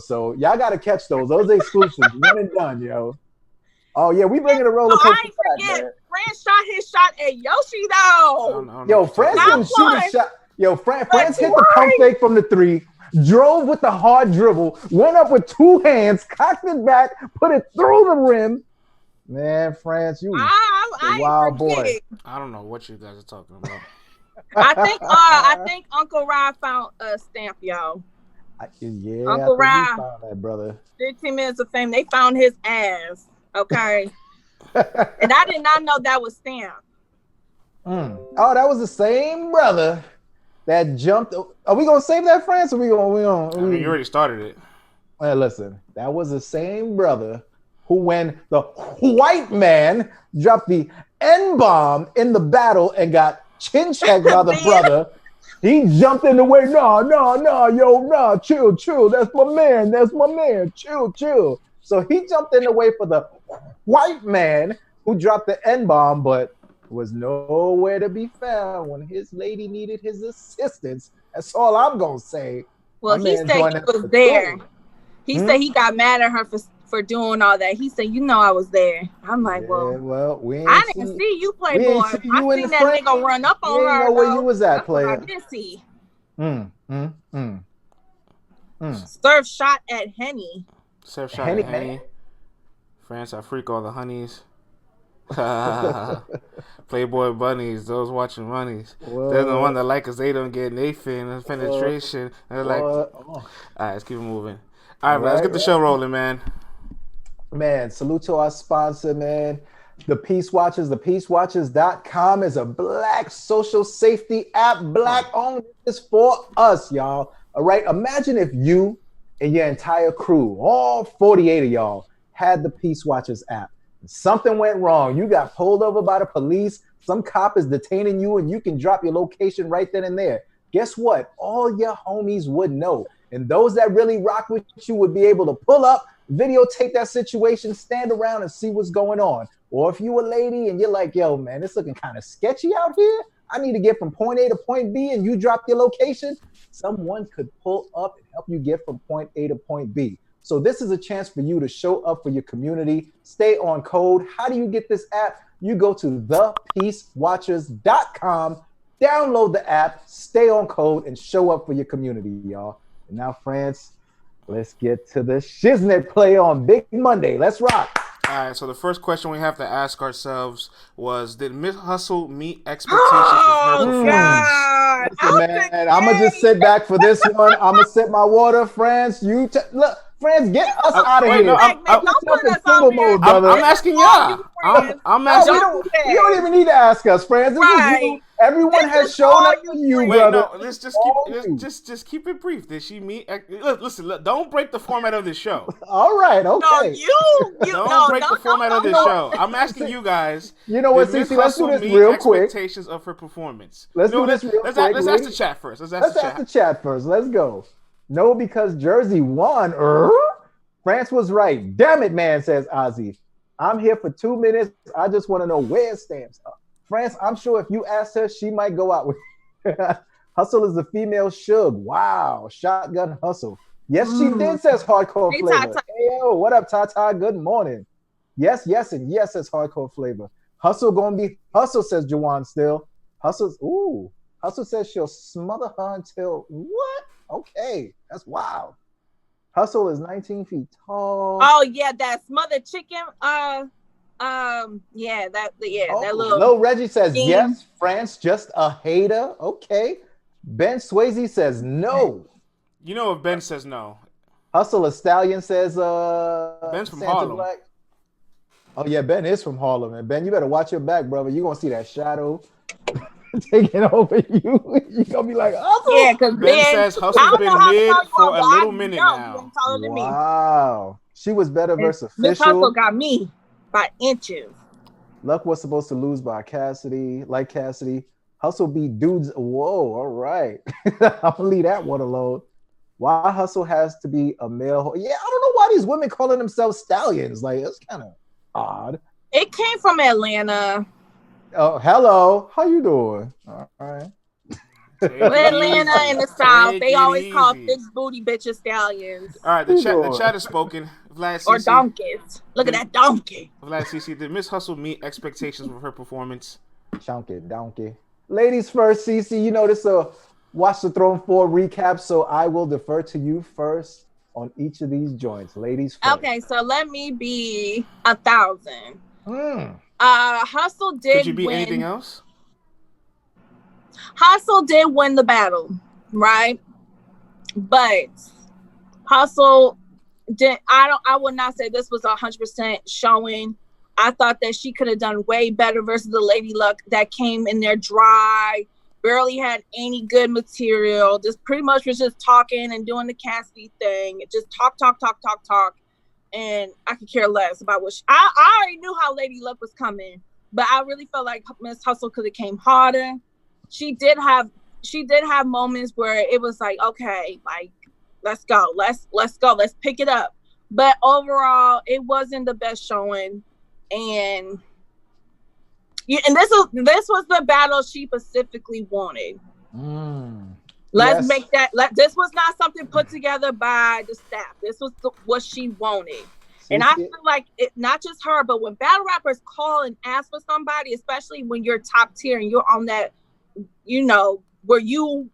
So y'all got to catch those. Those are exclusives. One and done, yo. Oh, yeah, we bringing a roller coaster back, forget, man. Fran shot his shot at Yoshi, though. Yo, France didn't shoot a shot. Yo, France hit the pump fake from the 3, drove with the hard dribble, went up with 2 hands, cocked it back, put it through the rim. Man, France, you a wild boy. I don't know what you guys are talking about. I think Uncle Rod found a stamp, y'all. Uncle Rod found that, brother. 15 minutes of fame. They found his ass. Okay. And I did not know that was stamp. Oh, that was the same brother that jumped. Are we gonna save that, France? Or you already started it. Well, listen, that was the same brother who, when the white man dropped the N-bomb in the battle and got chin checked by the brother, he jumped in the way. Nah, chill. That's my man. Chill. So he jumped in the way for the white man who dropped the N-bomb, but was nowhere to be found when his lady needed his assistance. That's all I'm gonna say. Well, he said he was there. He said he got mad at her for doing all that. He said, I was there. I'm like, I didn't see you, Playboy. I seen that nigga run up on her. Know where you was at, player. I didn't see. Surf shot at Henny. Surf shot at Henny. France, I freak all the honeys. Playboy bunnies, those watching bunnies. They're the one that like us. They don't get Nathan penetration. They're like, all right, let's keep it moving. All right, let's get the show rolling, man. Man, salute to our sponsor, man. The Peace Watchers. The PeaceWatchers.com is a Black social safety app. Black owned. Is for us, y'all. All right. Imagine if you and your entire crew, all 48 of y'all, had the Peace Watchers app. Something went wrong. You got pulled over by the police. Some cop is detaining you, and you can drop your location right then and there. Guess what? All your homies would know. And those that really rock with you would be able to pull up, videotape that situation, stand around and see what's going on. Or if you a lady and you're like, yo, man, it's looking kind of sketchy out here. I need to get from point A to point B, and you drop your location. Someone could pull up and help you get from point A to point B. So this is a chance for you to show up for your community. Stay on code. How do you get this app? You go to thepeacewatchers.com, download the app, stay on code, and show up for your community, y'all. And now, France, let's get to the shiznit play on Big Monday. Let's rock. All right, so the first question we have to ask ourselves was, did Miss Hustle meet expectations with her performance? God. Listen, man, I'm going to just sit back for this one. I'm going to sip my water. France, look. Friends, get us out of here. Don't put us on mode, brother. I'm asking y'all. I'm asking. You don't even need to ask us, friends. Everyone has shown up for you, brother. No, let's just keep it brief. Did she meet? Listen, don't break the format of this show. All right, okay. No, don't break the format of this show. I'm asking you guys. You know what, Cece? Let's do this real quick. Expectations of her performance. Let's do this real quick. Let's ask the chat first. Let's ask the chat first. Let's go. No, because Jersey won. France was right. Damn it, man, says Ozzy. I'm here for 2 minutes. I just want to know where it stands. France, I'm sure if you ask her, she might go out with Hustle is a female Suge. Wow. Shotgun Hustle. Yes, she did, says Hardcore Flavor. Hey, yo, what up, Tata? Good morning. Yes, and yes, says Hardcore Flavor. Hustle gonna be Hustle, says Jawan Still. Hustle says she'll smother her until what? Okay, that's wild. Hustle is 19 feet tall. Oh yeah, that smothered chicken. That little. Lil Reggie says yes. France just a hater. Okay. Ben Swayze says no. You know if Ben says no. Hustle a Stallion says Ben's from Santa Harlem. Black. Oh yeah, Ben is from Harlem, and Ben, you better watch your back, brother. You're gonna see that shadow taking over you. You're gonna be like, Hustle. Yeah, because Ben says Hustle's been mid for a little minute now. Wow. She was better versus Official. Miss Hustle got me by inches. Luck was supposed to lose by Cassidy. Hustle beat Dudes. Whoa, all right. I'm gonna leave that one alone. Why Hustle has to be a male? Yeah, I don't know why these women calling themselves stallions. Like, it's kind of odd. It came from Atlanta. Oh, hello. How you doing? All right. Atlanta and the South, they always call fixed booty bitches stallions. All right, the chat has spoken. Vlad or donkeys. Look at that donkey. Vlad CC, did Miss Hustle meet expectations with her performance? Donkey. Ladies first, CC. You know this is a Watch the Throne 4 recap, so I will defer to you first on each of these joints. Ladies first. Okay, so let me be 1,000. Hustle did Could you be win. Anything else? Hustle did win the battle, right? But Hustle did. I would not say this was 100% showing. I thought that she could have done way better versus the Lady Luck that came in there dry, barely had any good material. Just pretty much was just talking and doing the Cassidy thing. Just talk. And I could care less about what I already knew how Lady Luck was coming, but I really felt like Miss Hustle could have came harder. She did have moments where it was like, okay, like let's go, let's pick it up. But overall, it wasn't the best showing, and this was the battle she specifically wanted. Let's make that. This was not something put together by the staff. This was what she wanted. And I feel like it, not just her, but when battle rappers call and ask for somebody, especially when you're top tier and you're on that, where you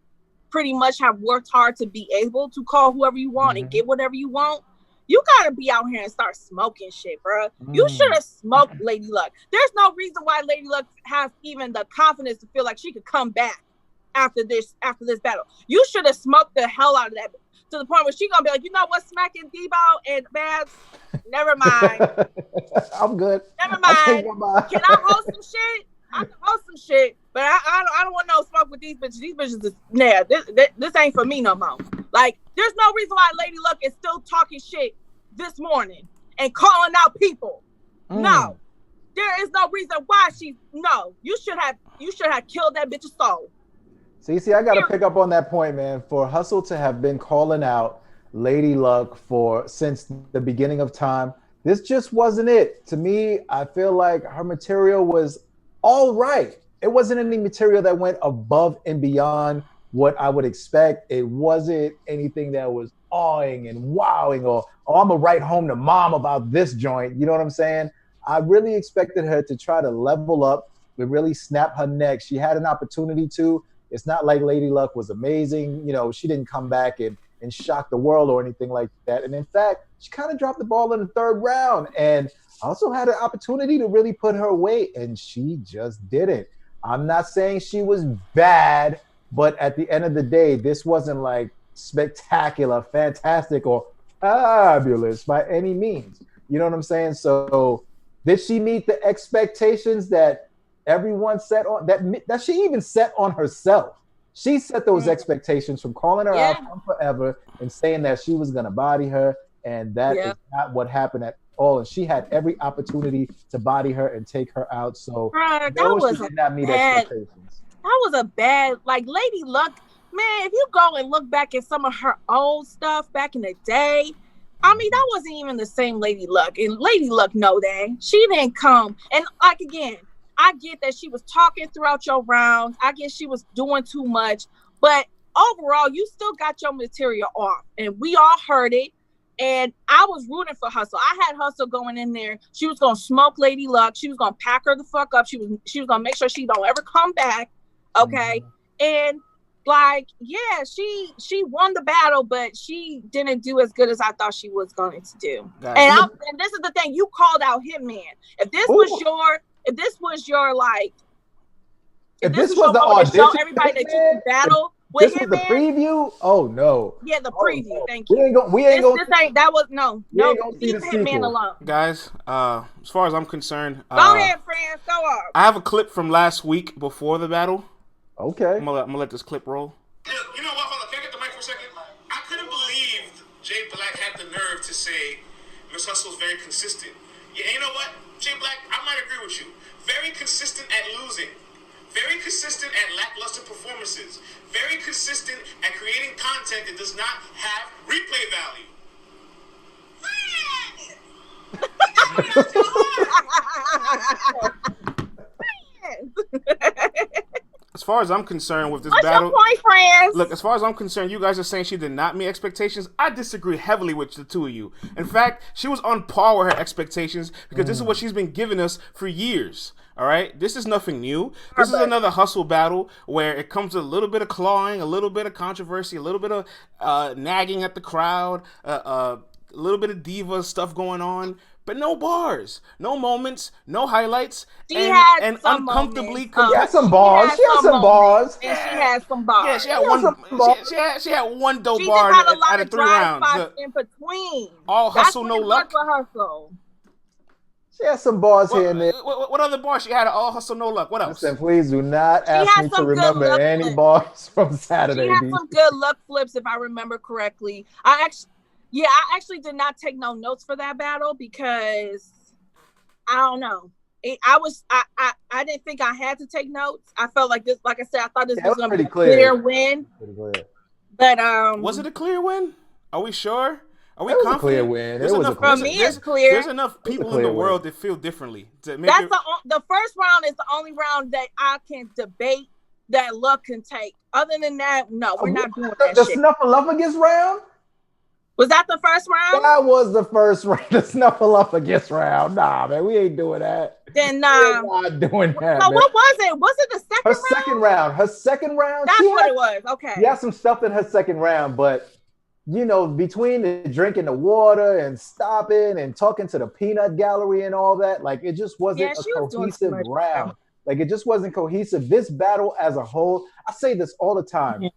pretty much have worked hard to be able to call whoever you want and get whatever you want, you gotta be out here and start smoking shit, bro. You should have smoked Lady Luck. There's no reason why Lady Luck has even the confidence to feel like she could come back after this battle. You should have smoked the hell out of that to the point where she gonna be like, you know what, smacking Debo and Babs, never mind. I'm good. Never mind. Can I host some shit? I can host some shit, but I don't want no smoke with these bitches. These bitches is this ain't for me no more. Like, there's no reason why Lady Luck is still talking shit this morning and calling out people. No, there is no reason why you should have killed that bitch's soul. See, I got to pick up on that point, man. For Hustle to have been calling out Lady Luck since the beginning of time, this just wasn't it. To me, I feel like her material was all right. It wasn't any material that went above and beyond what I would expect. It wasn't anything that was awing and wowing or I'm going to write home to mom about this joint. You know what I'm saying? I really expected her to try to level up, to really snap her neck. She had an opportunity to. It's not like Lady Luck was amazing. She didn't come back and shock the world or anything like that. And in fact, she kind of dropped the ball in the third round and also had an opportunity to really put her weight, and she just didn't. I'm not saying she was bad, but at the end of the day, this wasn't like spectacular, fantastic, or fabulous by any means. You know what I'm saying? So did she meet the expectations that everyone set on, that she even set on herself? She set those expectations from calling her out from forever and saying that she was going to body her, and that is not what happened at all. And she had every opportunity to body her and take her out. So that did not meet expectations. That was a bad, like, Lady Luck, man, if you go and look back at some of her old stuff back in the day, I mean, that wasn't even the same Lady Luck. And Lady Luck know that. She didn't come. And like, again, I get that she was talking throughout your rounds. I guess she was doing too much. But overall, you still got your material off. And we all heard it. And I was rooting for Hustle. I had Hustle going in there. She was going to smoke Lady Luck. She was going to pack her the fuck up. She was going to make sure she don't ever come back. Okay. And like, yeah, she won the battle, but she didn't do as good as I thought she was going to do. And this is the thing, you called out Hitman. If this was your like, if this was the audition, show everybody that you can battle with Hitman, was the preview. Oh no. Yeah, the preview. No. Thank you. Leave Hitman alone, guys. As far as I'm concerned, go ahead, friends. Go on. I have a clip from last week before the battle. Okay. I'm gonna let this clip roll. You know what? Hold on. Can I get the mic for a second? I couldn't believe Jay Black had the nerve to say Miss Hustle is very consistent. Yeah, you know what? Jay Black, I might agree with you. Very consistent at losing. Very consistent at lackluster performances. Very consistent at creating content that does not have replay value. As far as I'm concerned with this What's battle, your point, friends? look, as far as I'm concerned, you guys are saying she did not meet expectations. I disagree heavily with the two of you. In fact, she was on par with her expectations because this is what she's been giving us for years. All right, this is nothing new. This is another hustle battle where it comes with a little bit of clawing, a little bit of controversy, a little bit of nagging at the crowd, a little bit of diva stuff going on. But no bars, no moments, no highlights, and uncomfortably competitive. She had some bars. She had some bars. And she had some bars. Yeah, she had one. She had one dope bar out of 3 rounds. In between. All hustle, no luck. Hustle. She had some bars here and there. What other bars she had? All hustle, no luck. What else? Listen, please do not ask me to remember any bars from Saturday. She had some good luck flips, if I remember correctly. I actually did not take no notes for that battle because I don't know. I didn't think I had to take notes. I felt like this, like I said, I thought this was going to be a clear win. But was it a clear win? Are we sure? Are we confident? A clear win. For me, it's clear. There's enough people in the world that feel differently. To make the first round is the only round that I can debate that luck can take. Other than that, no, we're not doing that shit. The Snuffleupagus round? Was that the first round? That was the first round. The Snuffleupagus round. Nah, man, we ain't doing that. Then we're not doing that. So what was it? Was it the second round? Her second round. That's what it was. Okay. She had some stuff in her second round, but you know, between the drinking the water and stopping and talking to the peanut gallery and all that, like it just wasn't a cohesive round. Like it just wasn't cohesive. This battle as a whole, I say this all the time. Yeah.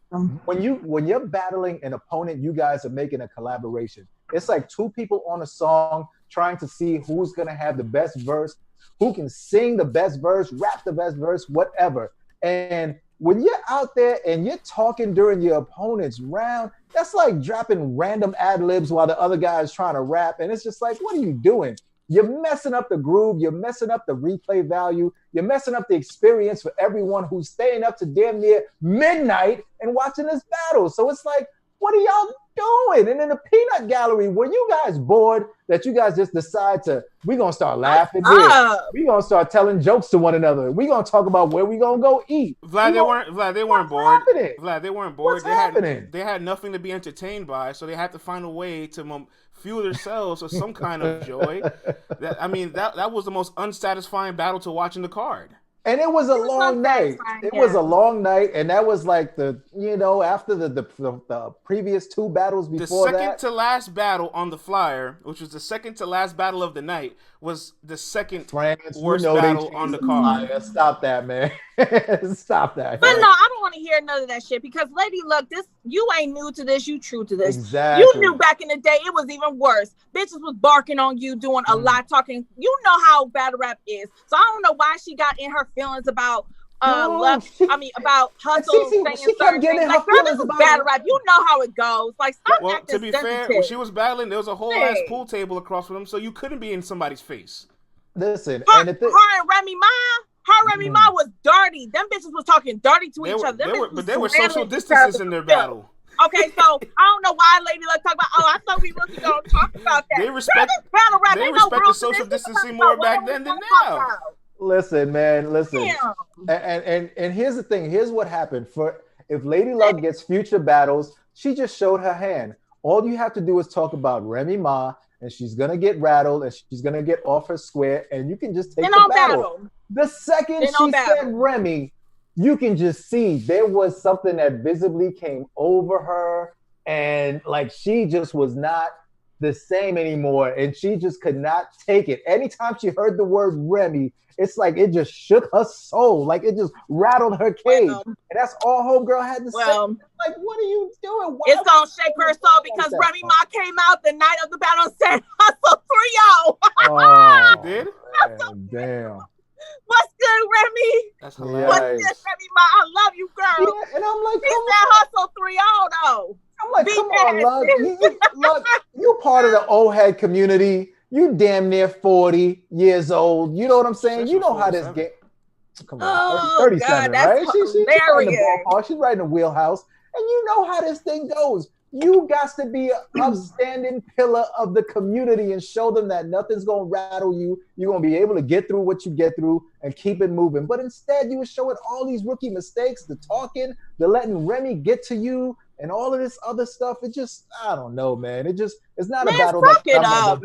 When you're battling an opponent, you guys are making a collaboration. It's like two people on a song trying to see who's gonna have the best verse, who can sing the best verse, rap the best verse, whatever. And when you're out there and you're talking during your opponent's round, that's like dropping random ad-libs while the other guy is trying to rap. And it's just like, what are you doing? You're messing up the groove. You're messing up the replay value. You're messing up the experience for everyone who's staying up to damn near midnight and watching this battle. So it's like, what are y'all doing? And in the peanut gallery, were you guys bored that you guys just decide we're going to start laughing here. We're going to start telling jokes to one another. We're going to talk about where we're going to go eat. Vlad, they weren't bored. Vlad, they weren't bored. What's happening? They had nothing to be entertained by, so they had to find a way to fuel themselves with some kind of joy. That was the most unsatisfying battle to watch in the card. And it was a long night. It was a long night, and that was like after the previous two battles before that. The second to last battle on the flyer, which was the second to last battle of the night, was the second worst battle on the card. Stop that, man. Stop that. But no, I don't want to hear none of that shit because Lady Luck, you ain't new to this. You true to this. Exactly. You knew back in the day it was even worse. Bitches was barking on you, doing a lot, talking. You know how battle rap is. So I don't know why she got in her feelings about about hustle. She kept getting in her feelings about battle rap. You know how it goes. Like, stop acting to be fair, when she was battling, there was a whole ass pool table across from them, so you couldn't be in somebody's face. Listen, her and Remy Ma was dirty. Them bitches was talking dirty to each other. They were social distances in their battle. Okay, so I don't know why Lady Luck talk about. I thought we wasn't gonna talk about that. They respect the social distancing more back then than now. Listen, man, listen. And here's the thing. Here's what happened. If Lady Luck gets future battles, she just showed her hand. All you have to do is talk about Remy Ma, and she's gonna get rattled, and she's gonna get off her square, and you can just take the battle. The second she said Remy, you can just see there was something that visibly came over her, and like she just was not the same anymore, and she just could not take it. Anytime she heard the word Remy, it's like it just shook her soul, like it just rattled her cage, and that's all homegirl had to say. Like, what are you doing? It's gonna shake her soul because Remy Ma came out the night of the battle and said hustle 3-0. Oh, she did? Damn. What's good, Remy? That's hilarious. What's good, Remy Ma? I love you, girl. Yeah, and I'm like, she said hustle 3-0 though. I'm like, come on, Lug. You part of the old head community. You damn near 40 years old. You know what I'm saying? You know how this game. Come on, 37, God, right? She's right in the hilarious. ballpark. She's right in the wheelhouse, and you know how this thing goes. You got to be an upstanding pillar of the community and show them that nothing's going to rattle you. You're going to be able to get through what you get through and keep it moving. But instead, you were showing all these rookie mistakes, the talking, the letting Remy get to you, and all of this other stuff. It just, I don't know, man. It's not a battle. Man up.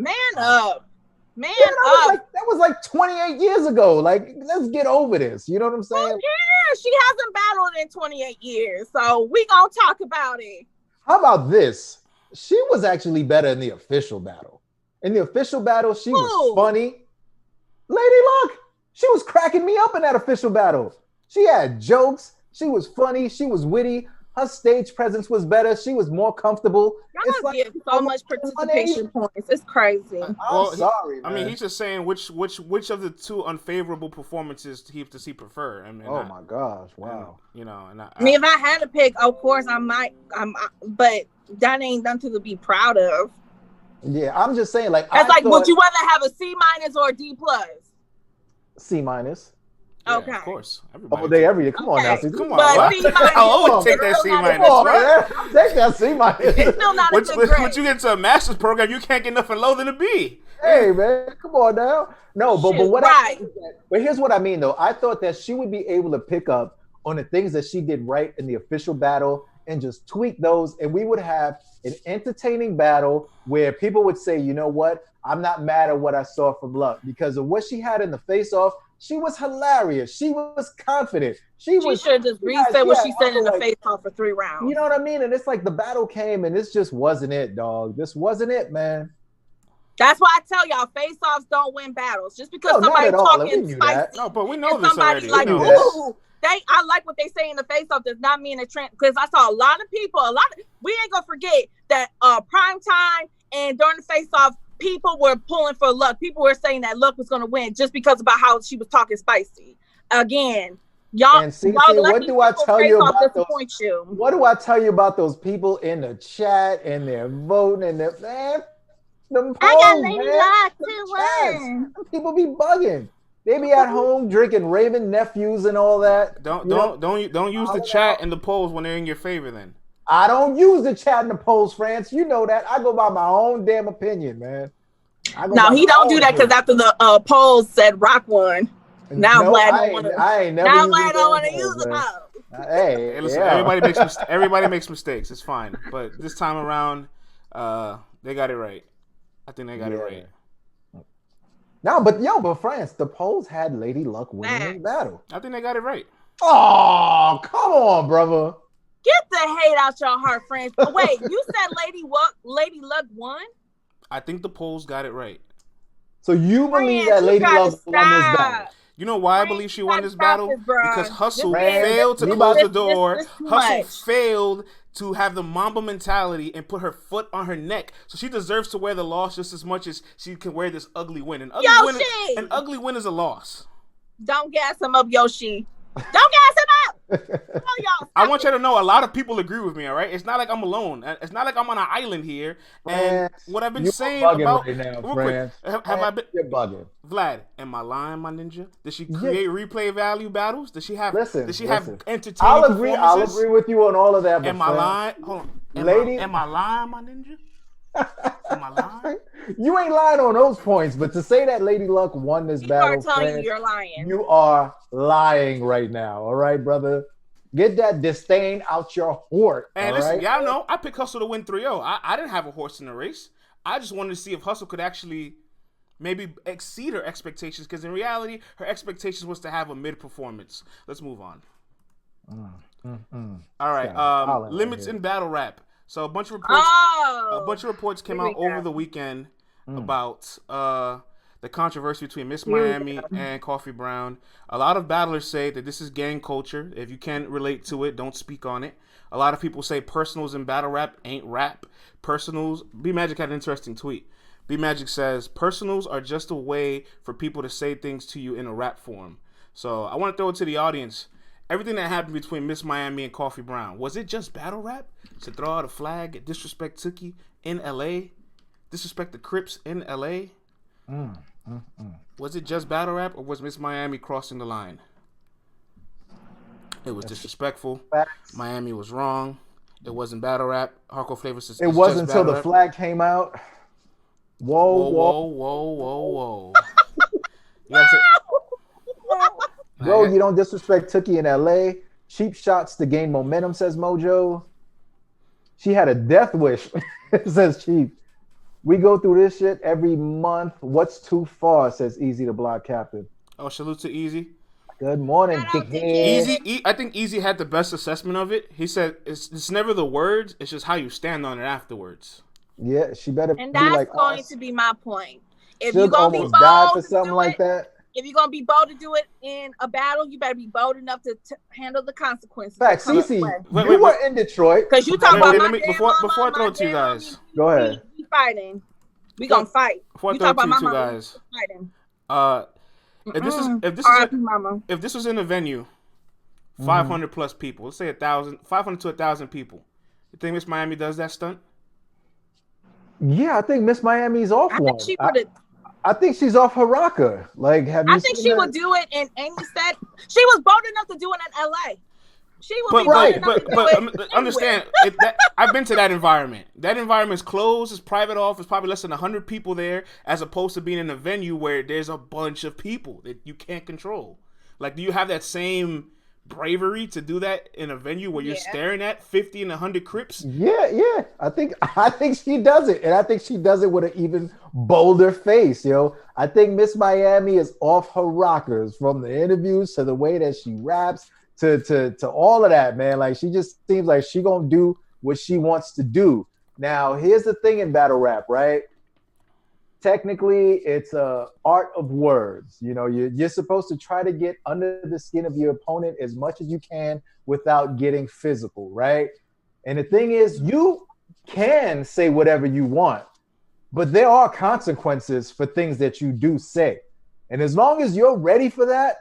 Man up. That was like 28 years ago. Like, let's get over this. You know what I'm saying? Yeah, she hasn't battled in 28 years. So we going to talk about it. How about this? She was actually better in the official battle. In the official battle, she was funny. Lady Luck, she was cracking me up in that official battle. She had jokes. She was funny. She was witty. Her stage presence was better. She was more comfortable. Y'all give so much participation points. It's crazy. I'm sorry, man. I mean, he's just saying which of the two unfavorable performances does he prefer? I mean, my gosh, wow. And, I mean, if I had to pick, of course I might. But that ain't nothing to be proud of. Yeah, I'm just saying, like, would you rather have a C- or a D+? C-. Yeah, okay. Of course. Everybody. Come on now. Come on. I'll always take that C-. Take that C-. It's still not a good grade. Once you get into a master's program, you can't get nothing lower than a B. Hey, man. Come on now. No, but what but here's what I mean, though. I thought that she would be able to pick up on the things that she did right in the official battle and just tweak those, and we would have an entertaining battle where people would say, you know what? I'm not mad at what I saw from Luck because of what she had in the face-off. She was hilarious. She was confident. She should just reset what she said in the face-off for 3 rounds. You know what I mean? And it's like the battle came, and this just wasn't it, dog. This wasn't it, man. That's why I tell y'all, face-offs don't win battles. Just because somebody talking spicy. No, but we know this somebody already. Like, ooh, I like what they say in the face-off does not mean a trend. Because I saw a lot of people, we ain't gonna forget that prime time and during the face-off, people were pulling for Luck. People were saying that Luck was going to win just because about how she was talking spicy. Again, y'all. And what do I tell you about those? What do I tell you about those people in the chat and they're voting and they're them polls, I got Lady Luck to win. People be bugging. They be at home drinking Raven nephews and all that. Don't use the chat and the polls when they're in your favor. Then I don't use the chat and the polls, France. You know that. I go by my own damn opinion, man. No, he don't do that because after the polls said Rock won. Now Vlad don't want to. Now Vlad don't want to use the polls. Hey, listen, everybody makes mistakes. It's fine, but this time around, they got it right. I think they got it right. No, but France, the polls had Lady Luck winning the battle. I think they got it right. Oh, come on, brother. Get the hate out your heart, France. But wait, you said Lady Luck won? I think the polls got it right. So you believe that Lady Luck won this battle? You know why I believe she won this battle? Because Hustle failed to close the door. Hustle failed to have the Mamba mentality and put her foot on her neck. So she deserves to wear the loss just as much as she can wear this ugly win. An ugly win is a loss. Don't gas him up, Yoshi. Don't gas him up. I want you to know a lot of people agree with me, all right? It's not like I'm alone. It's not like I'm on an island here. And what I've been saying about right now, have I been you're bugging. Vlad, am I lying, my ninja? Does she create replay value battles? Does she have entertaining I'll agree with you on all of that. Am I lying? Hold on. Am I lying, my ninja? Am I lying? You ain't lying on those points, but to say that Lady Luck won this battle, you're lying. You are lying right now. All right, brother. Get that disdain out your heart. And listen, y'all know I picked Hustle to win 3-0. I didn't have a horse in the race. I just wanted to see if Hustle could actually maybe exceed her expectations, because in reality, her expectations was to have a mid performance. Let's move on. All right. Limits in battle rap. So a bunch of reports came out over the weekend about the controversy between Miss Miami and Coffee Brown. A lot of battlers say that this is gang culture. If you can't relate to it, don't speak on it. A lot of people say personals in battle rap ain't rap. Personals. B Magic had an interesting tweet. B Magic says personals are just a way for people to say things to you in a rap form. So I want to throw it to the audience. Everything that happened between Miss Miami and Coffee Brown, was it just battle rap? To throw out a flag, disrespect Tookie in L.A., disrespect the Crips in L.A.? Was it just battle rap, or was Miss Miami crossing the line? It was disrespectful. Miami was wrong. It wasn't battle rap. Hardcore Flavor says it wasn't until the flag came out. Whoa. Bro, you don't disrespect Tookie in LA. Cheap shots to gain momentum, says Mojo. She had a death wish, says Cheap. We go through this shit every month. What's too far, says Easy the Block Captain. Oh, salute to Easy. Good morning, Easy. I think Easy had the best assessment of it. He said it's never the words, it's just how you stand on it afterwards. Yeah, she better and be like going to be my point. If you're gonna be bold for something like that. If you're gonna be bold to do it in a battle, you better be bold enough to handle the consequences. Fact, Cece, you were in Detroit. Because you talk about before I throw it to you guys. Go ahead. We fighting. We gonna fight. Before I throw it to you two guys. Fighting. If this was in a venue, 500 plus people, let's say 500 to 1,000 people, you think Miss Miami does that stunt? Yeah, I think Miss Miami's off one. I think she's off her rocker. Like, I think she would do it in any set. She was bold enough to do it in LA. She would be bold enough to do it understand, I've been to that environment. That environment's closed. It's private office. Probably less than 100 people there, as opposed to being in a venue where there's a bunch of people that you can't control. Like, do you have that same bravery to do that in a venue where you're staring at 50 and 100 Crips? Yeah. I think she does it, and I think she does it with an even bolder face, yo. I think Miss Miami is off her rockers, from the interviews to the way that she raps to all of that, man. Like, she just seems like she gonna do what she wants to do. Now, here's the thing in battle rap, right? Technically, it's a art of words. You know, you're supposed to try to get under the skin of your opponent as much as you can without getting physical, right? And the thing is, you can say whatever you want, but there are consequences for things that you do say. And as long as you're ready for that,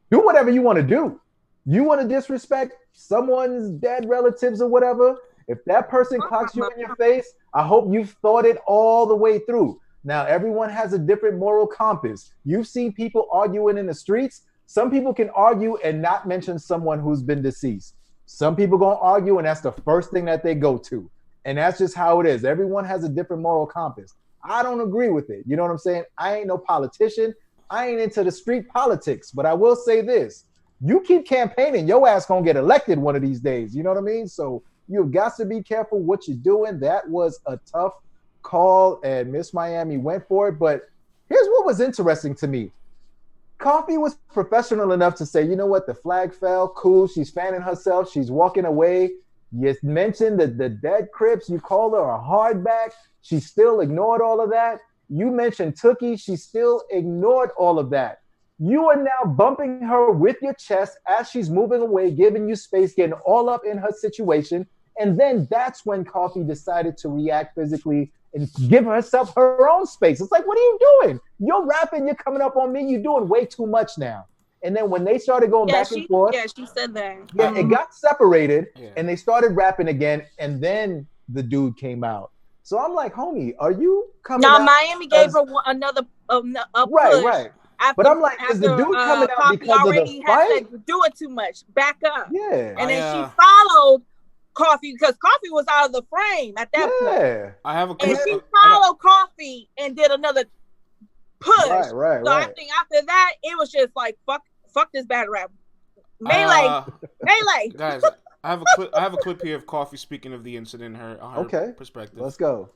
do whatever you want to do. You want to disrespect someone's dead relatives or whatever, if that person clocks you in your face, I hope you've thought it all the way through. Now, everyone has a different moral compass. You've seen people arguing in the streets. Some people can argue and not mention someone who's been deceased. Some people gonna argue and that's the first thing that they go to. And that's just how it is. Everyone has a different moral compass. I don't agree with it. You know what I'm saying? I ain't no politician. I ain't into the street politics, but I will say this. You keep campaigning, your ass gonna get elected one of these days. You know what I mean? So you've got to be careful what you're doing. That was a tough call, and Miss Miami went for it. But here's what was interesting to me. Coffee was professional enough to say, you know what, the flag fell, cool. She's fanning herself. She's walking away. You mentioned the dead Crips. You called her a hardback. She still ignored all of that. You mentioned Tookie. She still ignored all of that. You are now bumping her with your chest as she's moving away, giving you space, getting all up in her situation. And then that's when Coffee decided to react physically and give herself her own space. It's like, what are you doing? You're rapping, you're coming up on me, you're doing way too much now. And then when they started going back and forth. Yeah, she said that. Yeah, it got separated and they started rapping again. And then the dude came out. So I'm like, homie, are you coming out? No, Miami gave her another push. Right. But I'm like, is the dude coming out because of the fight? Said, do it too much. Back up. Yeah. And then she followed Coffee because Coffee was out of the frame at that point. I have a and she followed Coffee and did another push. Right. So I think after that, it was just like, fuck this battle rap. Melee. Guys, I have a clip here of Coffee speaking of the incident, her perspective. Let's go.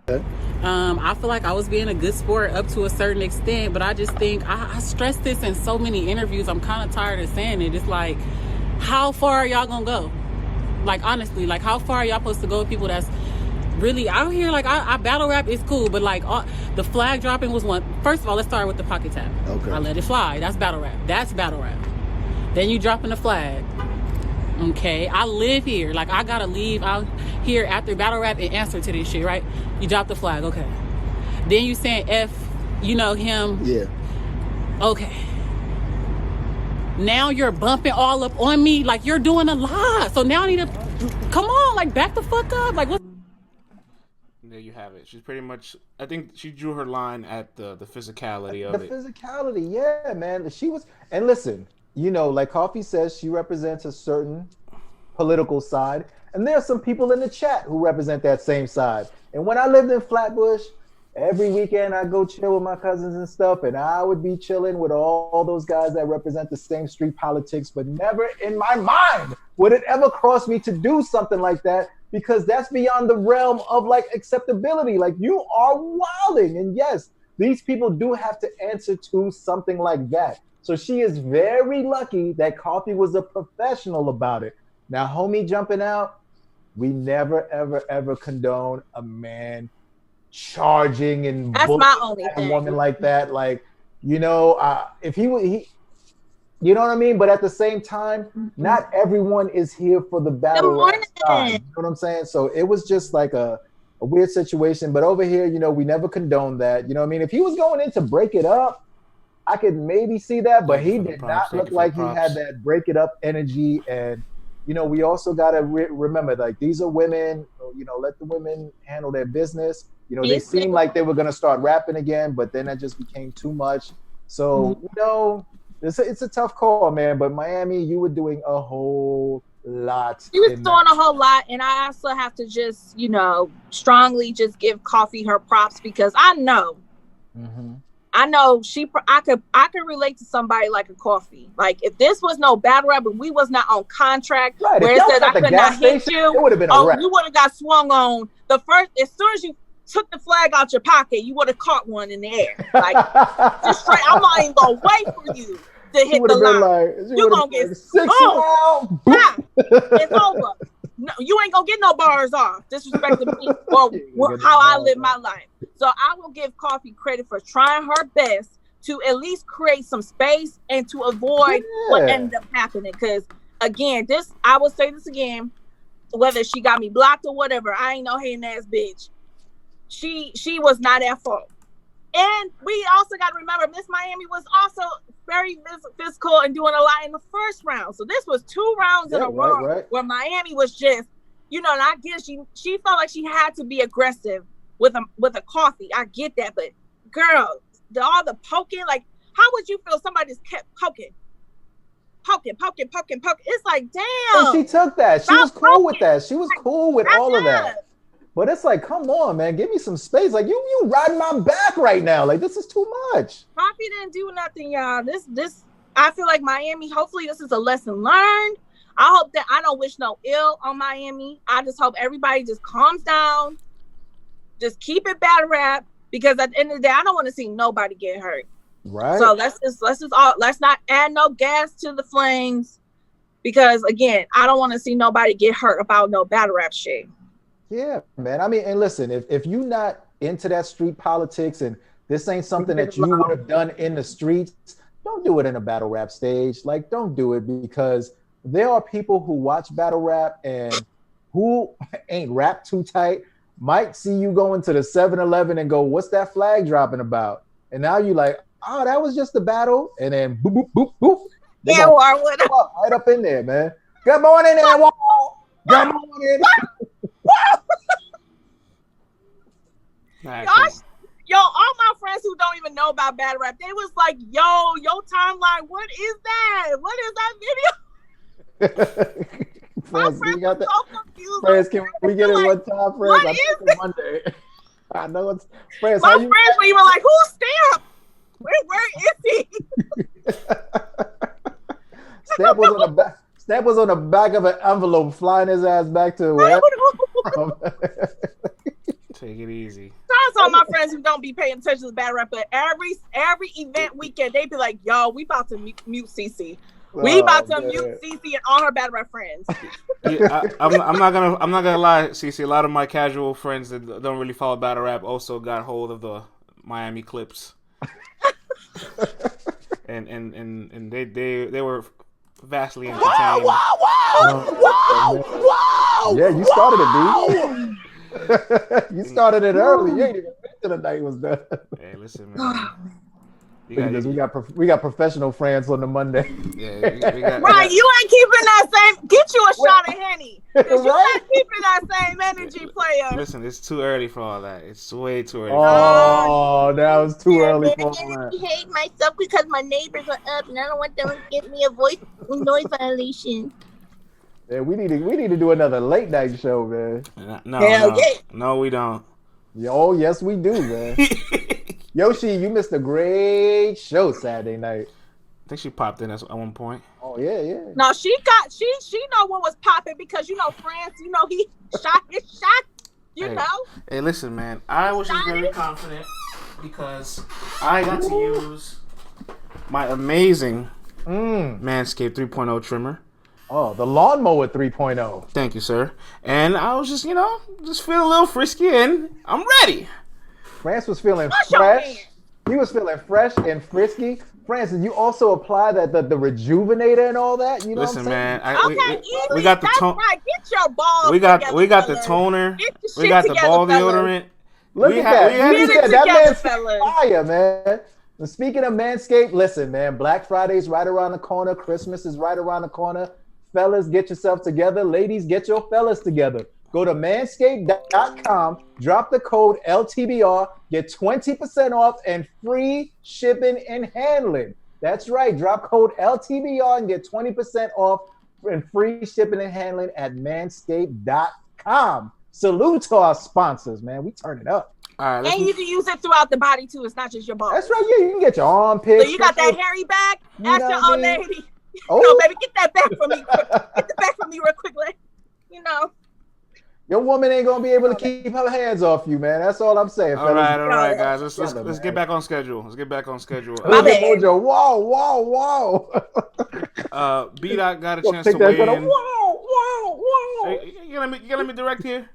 I feel like I was being a good sport up to a certain extent, but I just think I stress this in so many interviews. I'm kind of tired of saying it. It's like, how far are y'all gonna go? Like, honestly, like, how far are y'all supposed to go with people that's really out here? Like, I battle rap is cool, but like the flag dropping was one. First of all, let's start with the pocket tap. Okay. I let it fly. That's battle rap. Then you dropping the flag. Okay, I live here. Like, I gotta leave out here after battle rap and answer to this shit, right? You drop the flag, okay. Then you saying F, him. Yeah. Okay. Now you're bumping all up on me. Like, you're doing a lot. So now I need to, come on, like, back the fuck up. Like, what? There you have it. She's pretty much, I think she drew her line at the physicality of it. The physicality, yeah, man. She was, and listen, like Coffee says, she represents a certain political side, and there are some people in the chat who represent that same side. And when I lived in Flatbush, every weekend I go chill with my cousins and stuff, and I would be chilling with all those guys that represent the same street politics, but never in my mind would it ever cross me to do something like that, because that's beyond the realm of like acceptability. Like, you are wilding. And yes, these people do have to answer to something like that. So she is very lucky that Coffee was a professional about it. Now, homie jumping out, we never, ever, ever condone a man charging and that's my only a woman like that. Like, you know, if he you know what I mean? But at the same time, not everyone is here for the battle rap side. You know what I'm saying? So it was just like a weird situation. But over here, you know, we never condone that. You know what I mean? If he was going in to break it up, I could maybe see that, but he did not look like he had that break it up energy. And, you know, we also got to remember, like, these are women, you know, let the women handle their business. You know, they seemed like they were going to start rapping again, but then that just became too much. So, you know, it's a tough call, man. But Miami, you were doing a whole lot. He was doing a whole lot. And I also have to just, you know, strongly just give Coffee her props, because I know. I know I could relate to somebody like a Coffee. Like, if this was no battle rap and we was not on contract, right, where it says I could not hit you, it would have been a rap. You would have got swung on the first, as soon as you took the flag out your pocket, you would have caught one in the air. Like, just straight, I'm not even gonna wait for you to hit the line. Like, you're gonna get 6 rounds. It's over. No, you ain't gonna get no bars off disrespecting me or how I live my life. So I will give Coffee credit for trying her best to at least create some space and to avoid what ended up happening. Because again, I will say this again, whether she got me blocked or whatever, I ain't no hating ass bitch. She was not at fault. And we also got to remember, Miss Miami was also very physical and doing a lot in the first round. So this was 2 rounds in a row where Miami was just, you know, and I guess she felt like she had to be aggressive with a Coffee. I get that, but girl, all the poking, like, how would you feel somebody just kept poking? It's like, damn. And she took that. She was cool with that. She was cool with all of that. But it's like, come on, man, give me some space. Like, you riding my back right now. Like, this is too much. Coffee didn't do nothing, y'all. This I feel like Miami, hopefully this is a lesson learned. I hope that I don't wish no ill on Miami. I just hope everybody just calms down. Just keep it battle rap, because at the end of the day, I don't want to see nobody get hurt. Right. So let's not add no gas to the flames, because again, I don't want to see nobody get hurt about no battle rap shit. Yeah, man. I mean, and listen, if you're not into that street politics and this ain't something that you would have done in the streets, don't do it in a battle rap stage. Like, don't do it, because there are people who watch battle rap and who ain't rap too tight, might see you go into the 7-Eleven and go, what's that flag dropping about? And now you like, oh, that was just a battle. And then boop, boop, boop, boop. Yeah, right up in there, man. Good morning, everyone. Good morning. Yo, all my friends who don't even know about battle rap, they was like, yo, your timeline, what is that? What is that video? Friends, we got that. So confused. Friends, can we get it one time, friends? What is it? Monday. I know it's friends. My friends were even like, who's Stamp? Where is he? Stamp was on the back of an envelope, flying his ass back to where? Take it easy. Shout out to all my friends who don't be paying attention to the battle rap, but every event weekend they be like, "Yo, we about to mute CC. We about to mute CC and all her battle rap friends." Yeah, I'm not gonna lie, CC. A lot of my casual friends that don't really follow battle rap also got hold of the Miami clips, and they were vastly entertained. Wow! Yeah, you started it, dude. You started it early. You ain't even been to the night was done. Hey, listen, man. We got professional friends on the Monday. Yeah, we got, right, you ain't keeping that same. Get you a shot of Henny. Right? You ain't keeping that same energy, player. Listen, it's too early for all that. It's way too early. Oh, that was too early for all that. I hate myself because my neighbors are up, and I don't want them to give me a noise violation. Man, we need to do another late night show, man. No, we don't. Oh, yes, we do, man. Yoshi, you missed a great show Saturday night. I think she popped in at one point. Oh yeah. No, she know what was popping because France, he shot his shot. You know. Hey, listen, man. I was just very confident because I got to use my amazing Manscaped 3.0 trimmer. Oh, the lawnmower 3.0. Thank you, sir. And I was just, just feeling a little frisky, and I'm ready. France was feeling fresh. He was feeling fresh and frisky. France, did you also apply the rejuvenator and all that? You know Listen, what I'm man. saying? We got the toner. Right. Get your balls. We got together, the toner. We got the ball deodorant. Look at that. That man's fire, man. And speaking of Manscaped, listen, man. Black Friday's right around the corner. Christmas is right around the corner. Fellas, get yourself together. Ladies, get your fellas together. Go to manscaped.com, drop the code LTBR, get 20% off and free shipping and handling. That's right. Drop code LTBR and get 20% off and free shipping and handling at manscaped.com. Salute to our sponsors, man. We turn it up. All right, and you can use it throughout the body, too. It's not just your balls. That's right. Yeah, you can get your armpits. So you got that hairy back? Ask your old lady. Oh, no, baby, get that back from me. Get the back from me real quickly. Your woman ain't gonna be able to keep her hands off you, man. That's all I'm saying. All right, guys. Let's get back on schedule. My bad. Mojo. Whoa. B-Dot got a chance to weigh in. Whoa. Hey, you gonna let me direct here?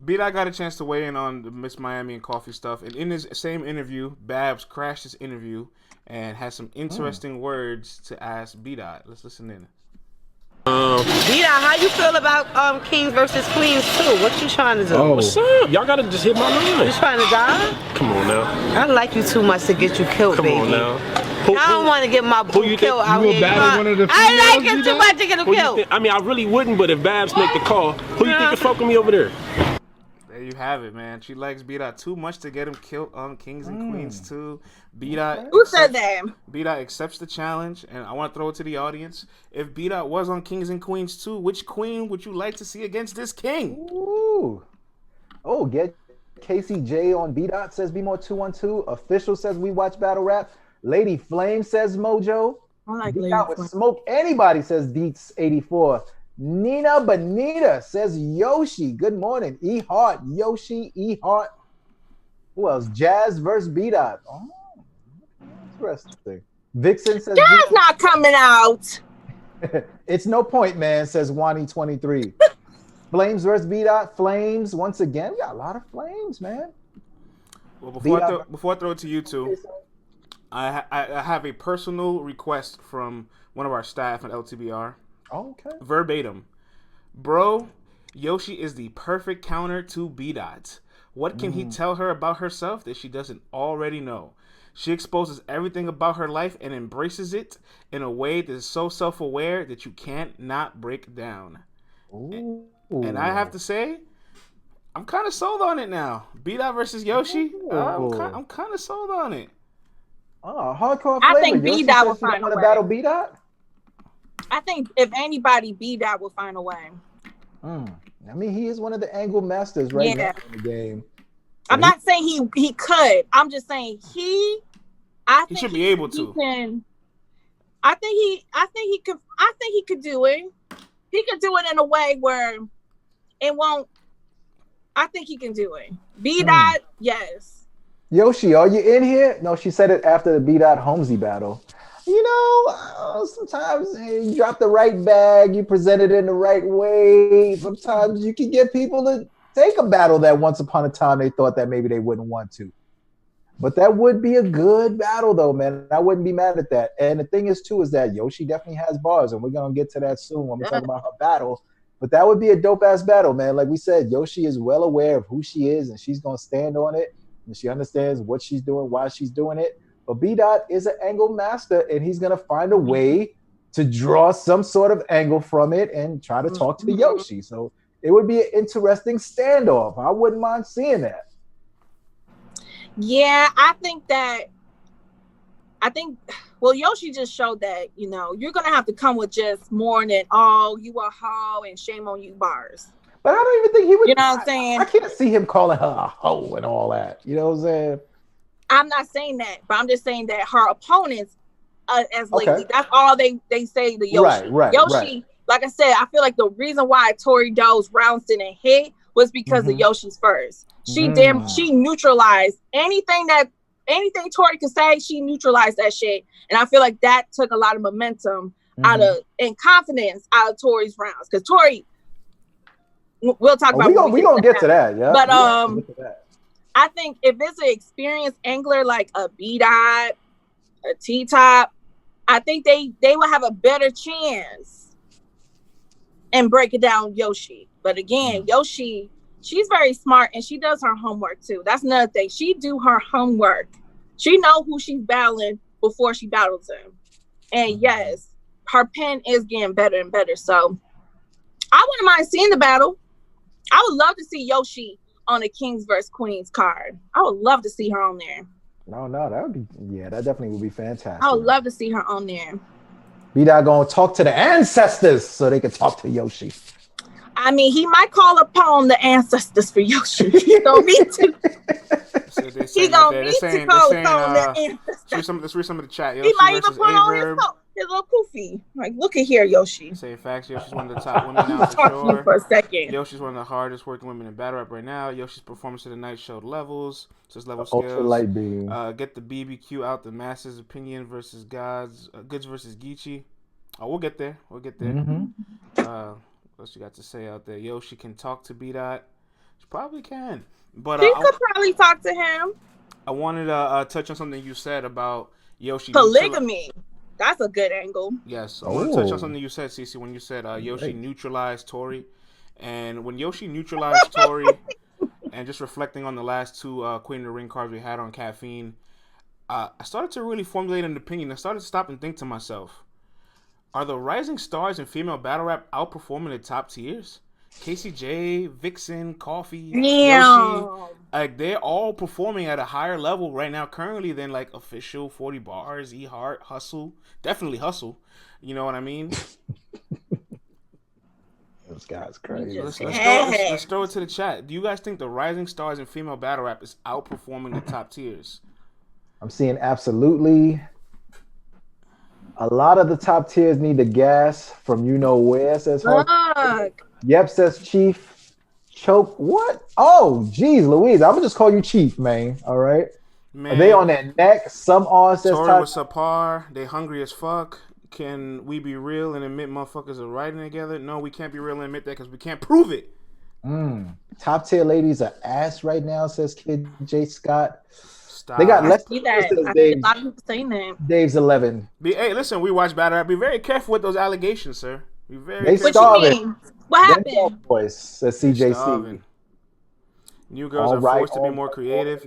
B-Dot got a chance to weigh in on the Miss Miami and coffee stuff, and in his same interview, Babs crashed his interview and has some interesting words to ask B-Dot. Let's listen in. B-Dot, how you feel about Kings versus Queens too? What you trying to do? Oh, what's up? Y'all gotta just hit my line. You trying to die? Come on now. I like you too much to get you killed, baby. Come on now. I don't want to get my boo killed out here. One of the I like him too much to get him killed. I mean, I really wouldn't, but if Babs make the call, who you think is fucking me over there? There you have it, man. She likes B-Dot too much to get him killed on Kings and Queens too. B-Dot. Who said that? B-Dot accepts the challenge, and I want to throw it to the audience. If B-Dot was on Kings and Queens too, which queen would you like to see against this king? Ooh. Oh, get KCJ on B-Dot says Be More 212. Official says we watch battle rap. Lady Flame says Mojo. I like B-Dot with smoke. Anybody says Deets 84. Nina Bonita says Yoshi. Good morning. E Heart. Yoshi. E Heart. Who else? Jazz versus B-Dot. Oh, interesting. Vixen says Jazz not coming out. It's no point, man, says Wani23. Flames versus B-Dot. Flames once again. We got a lot of flames, man. Well, before I throw it to you two, I have a personal request from one of our staff at LTBR. Okay. Verbatim. Bro, Yoshi is the perfect counter to B-Dot. What can he tell her about herself that she doesn't already know? She exposes everything about her life and embraces it in a way that is so self-aware that you can't not break down. Ooh. And I have to say, I'm kind of sold on it now. B-Dot versus Yoshi, I'm kind of sold on it. Oh, hardcore flavor. I think B-Dot will find a way. Battle B-Dot? I think if anybody, B-Dot will find a way. I mean, he is one of the angle masters right now in the game. I'm not saying he could. I'm just saying he should be able to. I think he could do it. He could do it in a way where it won't. I think he can do it. B-Dot, yes. Yoshi, are you in here? No, she said it after the B-Dot Holmesy battle. You know, sometimes you drop the right bag, you present it in the right way. Sometimes you can get people to take a battle that once upon a time they thought that maybe they wouldn't want to. But that would be a good battle, though, man. I wouldn't be mad at that. And the thing is, too, is that Yoshi definitely has bars, and we're going to get to that soon when we talk about her battle. But that would be a dope-ass battle, man. Like we said, Yoshi is well aware of who she is, and she's going to stand on it, and she understands what she's doing, why she's doing it. But B-Dot is an angle master, and he's going to find a way to draw some sort of angle from it and try to talk to the Yoshi. So it would be an interesting standoff. I wouldn't mind seeing that. Yeah, I think Well, Yoshi just showed that, you know, you're going to have to come with just more than, oh, you a hoe and shame on you bars. But I don't even think he would. You know what I'm saying? I can't see him calling her a hoe and all that. You know what I'm saying? I'm not saying that, but I'm just saying that her opponents, as lately, that's all they say to Yoshi. Right. Yoshi, like I said, I feel like the reason why Tori Doe's rounds didn't hit was because of Yoshi's first. She neutralized anything Tori could say. She neutralized that shit, and I feel like that took a lot of momentum out of and confidence out of Tori's rounds. Because Tori, we'll talk about. We gonna get to that, yeah. But I think if it's an experienced angler like a B-Dot, a T-Top, I think they will have a better chance and break it down Yoshi. But again, Yoshi, she's very smart and she does her homework too. That's another thing. She do her homework. She know who she's battling before she battles him. And yes, her pen is getting better and better. So I wouldn't mind seeing the battle. I would love to see Yoshi on a Kings versus Queens card. I would love to see her on there. No, that would be, that definitely would be fantastic. I would love to see her on there. B-Dot gonna talk to the ancestors so they can talk to Yoshi. I mean, he might call upon the ancestors for Yoshi. He gonna need to. He gonna need to call upon the ancestors. Let's read some of the chat. Yoshi, he might even put on his little poofy. Like, look at here, Yoshi. Say facts. Yoshi's one of the top women now for sure. For a second. Yoshi's one of the hardest working women in battle rap right now. Yoshi's performance of the night showed levels. Says level skills. Ultra light beam. Get the BBQ out. The masses' opinion versus Goodz versus Geechi. Oh, we'll get there. What else you got to say out there? Yoshi can talk to B-Dot. She probably can. But she could probably talk to him. I wanted to touch on something you said about Yoshi. Polygamy. That's a good angle. Yes. I want to touch on something you said, Cece, when you said Yoshi neutralized Tori. And when Yoshi neutralized Tori, and just reflecting on the last two Queen of the Ring cards we had on Caffeine, I started to really formulate an opinion. I started to stop and think to myself, are the rising stars in female battle rap outperforming the top tiers? KCJ, Vixen, Coffee, Yoshi, like they're all performing at a higher level right now currently than like Official, 40 Bars, E-Heart, Hustle. Definitely Hustle. You know what I mean? This guy's crazy. Let's throw it to the chat. Do you guys think the rising stars in female battle rap is outperforming the top tiers? I'm seeing absolutely. A lot of the top tiers need the gas from you know where, says Hulk. Yep, says Chief. Choke. What? Oh, geez, Louise. I'm going to just call you Chief, man. All right? Man, are they on that neck? Some are, says Tori was subpar. They hungry as fuck. Can we be real and admit motherfuckers are riding together? No, we can't be real and admit that because we can't prove it. Top tier ladies are ass right now, says Kid J. Scott. Stop. They got less. I see a lot of people saying that. Dave's 11. Hey, listen, we watch battle rap. Be very careful with those allegations, sir. Be very careful. Starving. What happened? Boys, says CJC. New girls are forced to be more creative.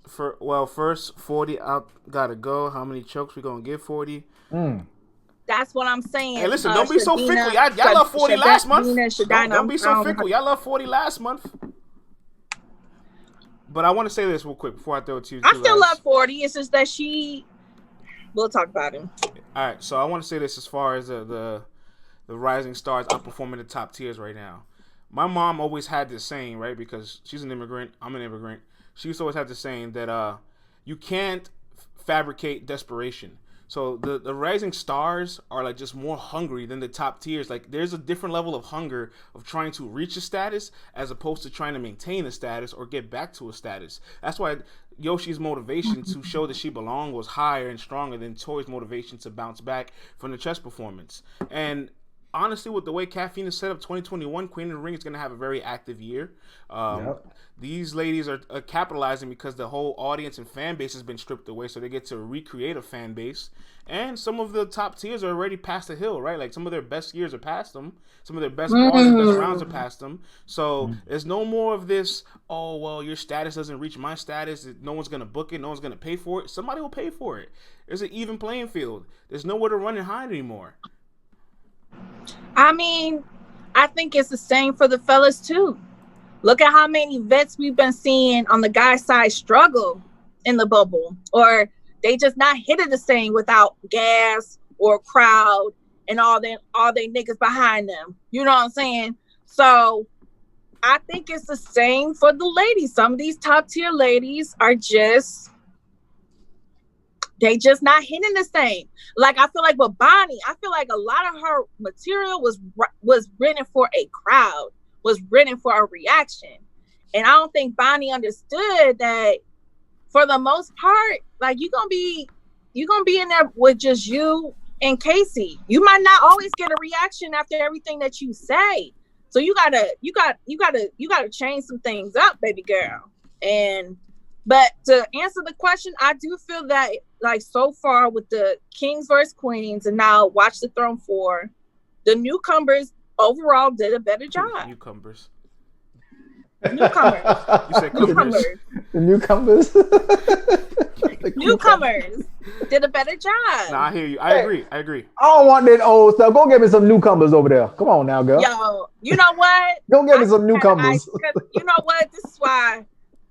First 40 out, gotta go. How many chokes we gonna give 40? That's what I'm saying. Hey, listen, don't be so fickle. Y'all love 40 last month. Don't be so fickle. Y'all love 40 last month. But I want to say this real quick before I throw it to you. I still love 40. It's just that we'll talk about him. All right, so I want to say this as far as the rising stars outperforming the top tiers right now. My mom always had this saying, right? Because she's an immigrant. I'm an immigrant. She used to always have this saying that you can't fabricate desperation. So the rising stars are like just more hungry than the top tiers. Like there's a different level of hunger of trying to reach a status as opposed to trying to maintain a status or get back to a status. That's why Yoshi's motivation to show that she belonged was higher and stronger than Tori's motivation to bounce back from the chess performance. And honestly, with the way Caffeine is set up, 2021, Queen of the Ring is going to have a very active year. These ladies are capitalizing because the whole audience and fan base has been stripped away, so they get to recreate a fan base. And some of the top tiers are already past the hill, right? Like some of their best years are past them. Some of their best bars and best rounds are past them. So there's no more of this, oh, well, your status doesn't reach my status. No one's going to book it. No one's going to pay for it. Somebody will pay for it. There's an even playing field. There's nowhere to run and hide anymore. I mean, I think it's the same for the fellas too. Look at how many vets we've been seeing on the guy side struggle in the bubble, or They just not hitting the same without gas or crowd and all they niggas behind them. You know what I'm saying? So I think it's the same for the ladies. Some of these top tier ladies are just not hitting the same. Like I feel like with Bonnie, I feel like a lot of her material was written for a crowd, was written for a reaction. And I don't think Bonnie understood that for the most part, like you're gonna be in there with just you and Casey. You might not always get a reaction after everything that you say. So you gotta change some things up, baby girl. But to answer the question, I do feel that like so far with the Kings versus Queens and now Watch the Throne 4, the newcomers overall did a better job. Newcomers. You said newcomers. The newcomers. Newcomers did a better job. Nah, I hear you. I agree. I don't want that old stuff. Go get me some newcomers over there. Come on now, girl. Yo, you know what? Go get me some newcomers. You know what? This is why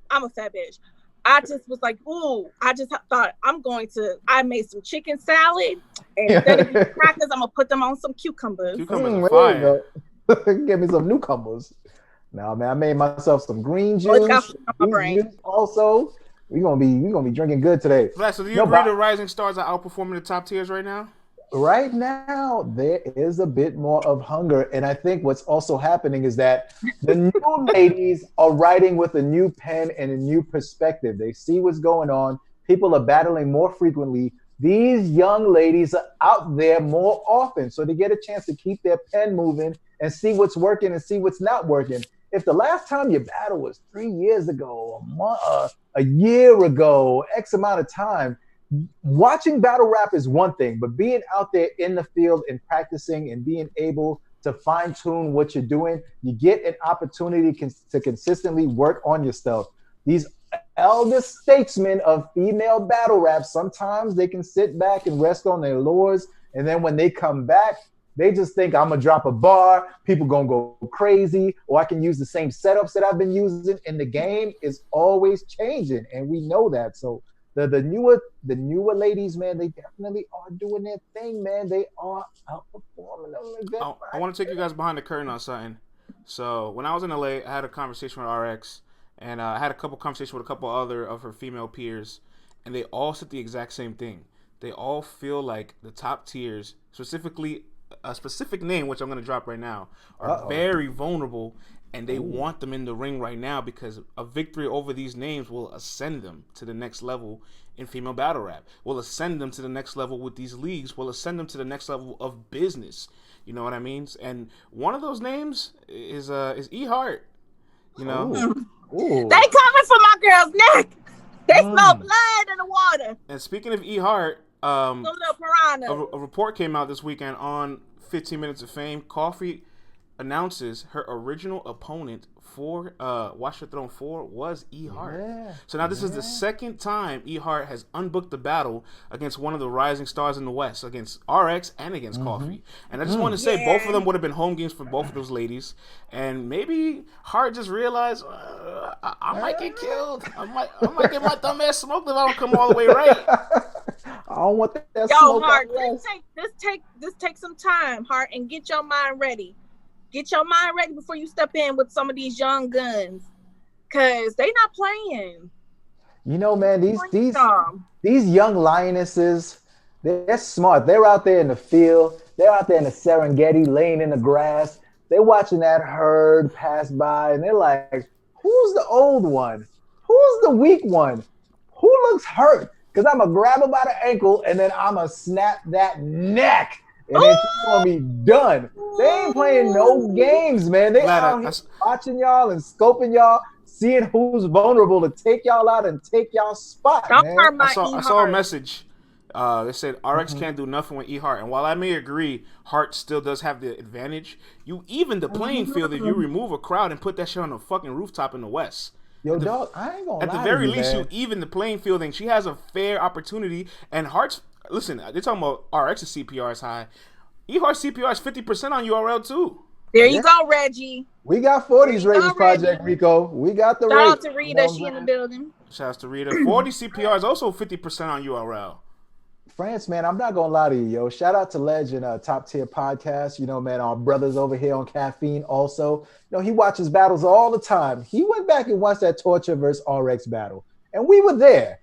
I'm a fat bitch. I just was like, ooh, I just thought I made some chicken salad and instead of crackers, I'm gonna put them on some cucumbers. Cucumbers are fire. Get me some newcomers. Now, man, I made myself some green juice. Also, we're gonna be drinking good today. Black, so do you agree the rising stars are outperforming the top tiers right now? Right now, there is a bit more of hunger. And I think what's also happening is that the new ladies are writing with a new pen and a new perspective. They see what's going on. People are battling more frequently. These young ladies are out there more often. So they get a chance to keep their pen moving and see what's working and see what's not working. If the last time you battled was 3 years ago, a year ago, X amount of time, watching battle rap is one thing, but being out there in the field and practicing and being able to fine tune what you're doing, you get an opportunity to consistently work on your stuff. These elder statesmen of female battle rap, sometimes they can sit back and rest on their laurels. And then when they come back, they just think I'm going to drop a bar, people going to go crazy, or I can use the same setups that I've been using. And the game is always changing, and we know that. So the newer ladies, man, they definitely are doing their thing, man. They are outperforming them. I want to take you guys behind the curtain on something. So when I was in LA, I had a conversation with RX, and I had a couple conversations with a couple other of her female peers, and they all said the exact same thing. They all feel like the top tiers, specifically a specific name, which I'm going to drop right now, are very vulnerable, and they want them in the ring right now because a victory over these names will ascend them to the next level in female battle rap, will ascend them to the next level with these leagues, will ascend them to the next level of business. You know what I mean? And one of those names is E Hart. You know, They coming for my girl's neck. They smell blood in the water. And speaking of E Hart, a report came out this weekend on 15 Minutes of Fame. Coffee announces her original opponent for Watch the Throne 4 was E Hart. Yeah. So now this is the second time E Hart has unbooked the battle against one of the rising stars in the West, against RX and against Coffee. And I just want to say both of them would have been home games for both of those ladies. And maybe Hart just realized I might get killed. I might get my dumb ass smoked if I don't come all the way right. I don't want that smoke. Yo, Hart, this take some time, Hart, and get your mind ready. Get your mind ready before you step in with some of these young guns, cause they not playing. You know, man, these young lionesses, they're smart. They're out there in the field. They're out there in the Serengeti, laying in the grass. They're watching that herd pass by, and they're like, "Who's the old one? Who's the weak one? Who looks hurt? Cause I'm gonna grab him by the ankle, and then I'm gonna snap that neck." And then she's gonna be done. They ain't playing no games, man. They out here watching y'all and scoping y'all, seeing who's vulnerable to take y'all out and take y'all spot, man. I saw a message. They said RX can't do nothing with E Hart, and while I may agree, Hart still does have the advantage. You even the playing field if you remove a crowd and put that shit on a fucking rooftop in the West. Yo, dog, I ain't gonna lie. At the very least, you even the playing field, and she has a fair opportunity. And Hart's listen, they're talking about RX's CPR is high. E Hart's CPR is 50% on URL too. There you go, Reggie. We got 40s ratings, Project Rico. We got the rate. Shout out to Rita. She in the building. Shout out to Rita. 40 CPR is also 50% on URL. France, man, I'm not gonna lie to you, yo. Shout out to Ledge and Top Tier Podcast. You know, man, our brothers over here on Caffeine also. You know, he watches battles all the time. He went back and watched that Torture versus RX battle. And we were there.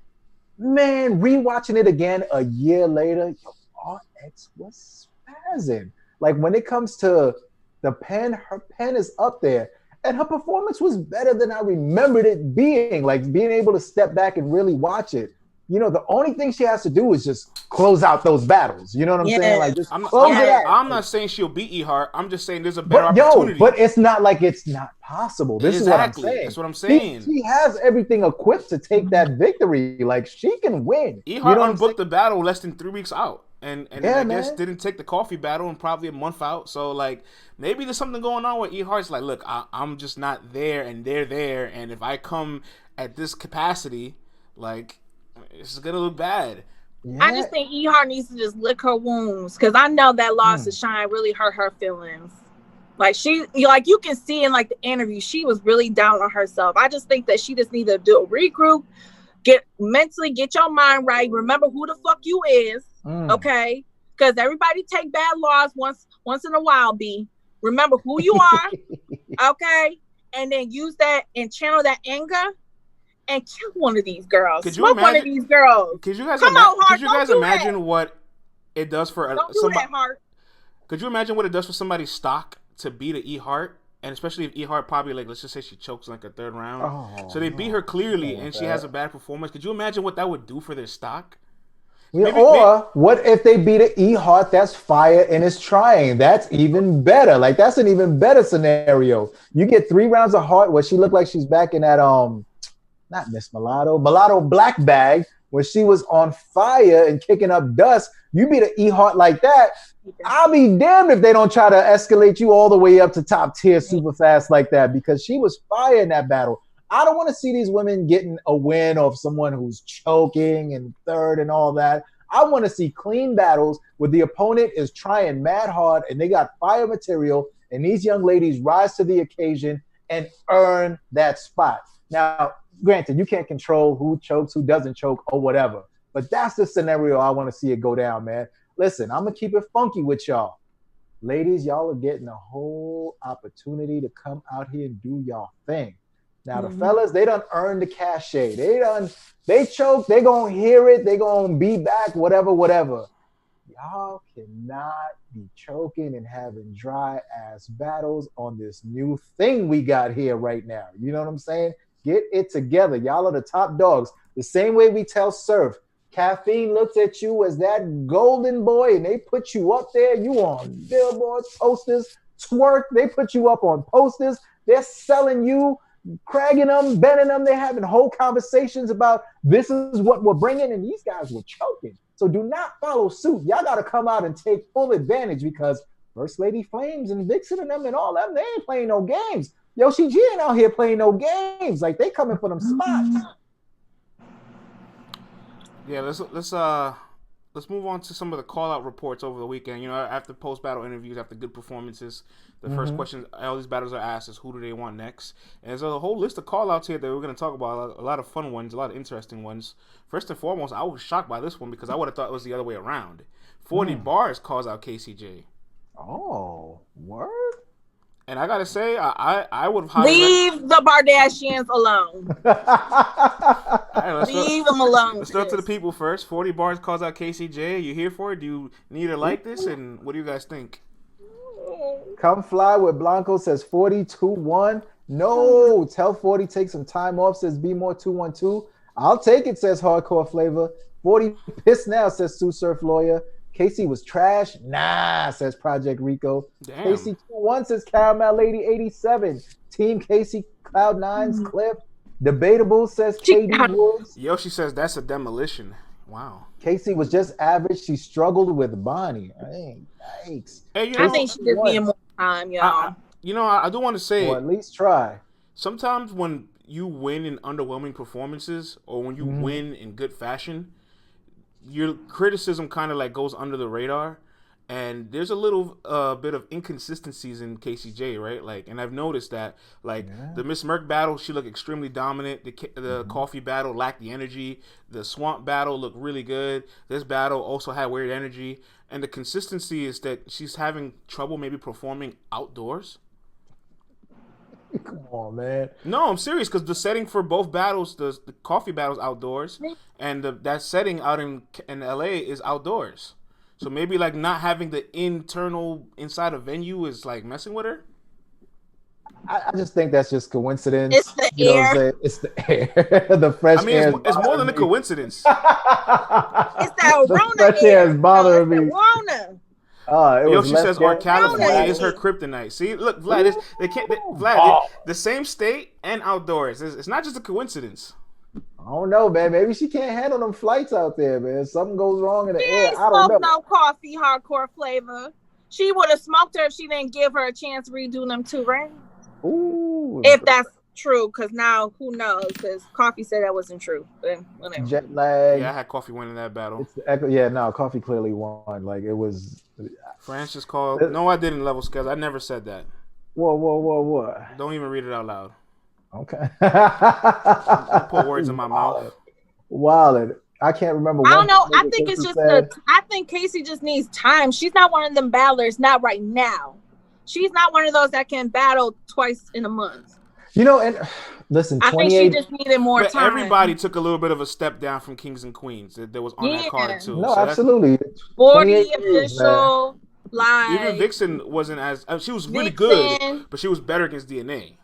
Man, rewatching it again a year later, yo, RX was spazzing. Like, when it comes to the pen, her pen is up there. And her performance was better than I remembered it being. Like, being able to step back and really watch it. You know, the only thing she has to do is just close out those battles. You know what I'm saying? Like, just close it out. I'm not saying she'll beat E-Heart. I'm just saying there's a better opportunity. But it's not like it's not possible. This is what I'm saying. That's what I'm saying. She has everything equipped to take that victory. Like, she can win. E-Heart unbooked the battle less than 3 weeks out. And I guess didn't take the coffee battle and probably a month out. So, like, maybe there's something going on with E-Heart's like, look, I'm just not there and they're there. And if I come at this capacity, like, it's going to look bad. Yeah. I just think E-Heart needs to just lick her wounds, because I know that loss to Shine really hurt her feelings. Like, you can see in, like, the interview, she was really down on herself. I just think that she just needs to do a regroup, get your mind right, remember who the fuck you is, okay? Because everybody take bad loss once in a while, B. Remember who you are, okay? And then use that and channel that anger and kill one of these girls. One of these girls. Could you guys imagine what it does for somebody? Could you imagine what it does for somebody's stock to beat an E-Heart? And especially if E-Heart probably, like, let's just say she chokes like a third round. So they beat her clearly and she has a bad performance. Could you imagine what that would do for their stock? What if they beat an E-Heart that's fire and is trying? That's even better. Like, that's an even better scenario. You get 3 rounds of Heart where she looked like she's back in that not Miss Mulatto Black Bag, when she was on fire and kicking up dust. You beat an E-Heart like that, I'll be damned if they don't try to escalate you all the way up to top tier super fast like that, because she was fire in that battle. I don't want to see these women getting a win off someone who's choking and third and all that. I want to see clean battles where the opponent is trying mad hard and they got fire material, and these young ladies rise to the occasion and earn that spot. Now, granted, you can't control who chokes, who doesn't choke, or whatever. But that's the scenario I want to see it go down, man. Listen, I'm going to keep it funky with y'all. Ladies, y'all are getting a whole opportunity to come out here and do y'all thing. Now, the fellas, they done earned the cachet. They choke, they going to hear it, they going to be back, whatever. Y'all cannot be choking and having dry-ass battles on this new thing we got here right now. You know what I'm saying? Get it together. Y'all are the top dogs. The same way we tell Surf, Caffeine looks at you as that golden boy and they put you up there. You on billboards, posters, Twerk. They put you up on posters. They're selling you, cragging them, bending them. They're having whole conversations about this is what we're bringing, and these guys were choking. So do not follow suit. Y'all got to come out and take full advantage, because First Lady Flames and Vixen and them and all them, they ain't playing no games. Yoshi G ain't out here playing no games. Like, they coming for them spots. Yeah, let's move on to some of the call-out reports over the weekend. You know, after post-battle interviews, after good performances, the first question all these battles are asked is who do they want next? And there's a whole list of call-outs here that we're going to talk about, a lot of fun ones, a lot of interesting ones. First and foremost, I was shocked by this one because I would have thought it was the other way around. 40 Bars calls out KCJ. Oh, word? And I gotta say, I would have leave the Bardashians alone. Right, leave them alone. Let's go to the people first. 40 Bars calls out KCJ. You here for it? Do you need to like this? And what do you guys think? Come Fly with Blanco says 40-2-1. No, tell 40 take some time off, says Be More 212. I'll take it, says Hardcore Flavor. 40 pissed now, says Sue Surf Lawyer. Casey was trash. Nah, says Project Rico. Damn. Casey 2-1 says Caramel Lady 87. Team Casey Cloud9's Cliff. Debatable says KD Woods. Yoshi says that's a demolition. Wow. Casey was just average. She struggled with Bonnie. Yikes. Hey, I think she just need more time, y'all. I do want to say, or at least try. Sometimes when you win in underwhelming performances, or when you win in good fashion, your criticism kind of like goes under the radar, And there's a little bit of inconsistencies in KCJ, right? Like, and I've noticed that, like, the Miss Merc battle, she looked extremely dominant. The Coffee battle lacked the energy. The Swamp battle looked really good. This battle also had weird energy. And the consistency is that she's having trouble maybe performing outdoors. Come on, man. No, I'm serious, because the setting for both battles, the Coffee battle's outdoors, and that setting out in LA is outdoors. So maybe like not having the internal inside a venue is like messing with her. I just think that's just coincidence. It's the air. It's the air. The fresh air. It's more than a coincidence. It's that Rona fresh air is bothering me. Rona. She says, or California is her kryptonite. See, look, Vlad, the same state and outdoors. It's not just a coincidence. I don't know, man. Maybe she can't handle them flights out there, man. Something goes wrong in the air. I don't know. No coffee, hardcore flavor. She would have smoked her if she didn't give her a chance to redo them 2 rounds. Ooh. If that's true, because now who knows? Because Coffee said that wasn't true. But whatever. Jet lag. Yeah, I had Coffee winning that battle. Coffee clearly won. Like it was. Francis called. No, I didn't level scales. I never said that. Whoa. Don't even read it out loud. Okay. Don't put words in my mouth. Wild. I can't remember. I don't know. I think it's just I think Casey just needs time. She's not one of them battlers. Not right now. She's not one of those that can battle twice in a month. You know, and listen, I think she just needed more time. Everybody took a little bit of a step down from Kings and Queens. That was on that card too. No, so absolutely. 40 official. Like even Vixen wasn't as she was really good, but she was better against DNA.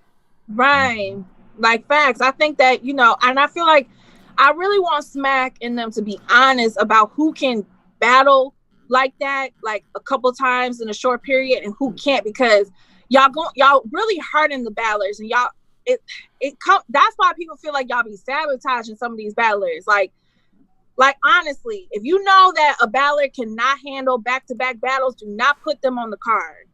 Right. Like facts. I think that, and I feel like I really want Smack and them to be honest about who can battle like that, like a couple times in a short period, and who can't, because y'all really hurting the battlers, and that's why people feel like y'all be sabotaging some of these battlers. Like honestly, if you know that a battler cannot handle back-to-back battles, do not put them on the card.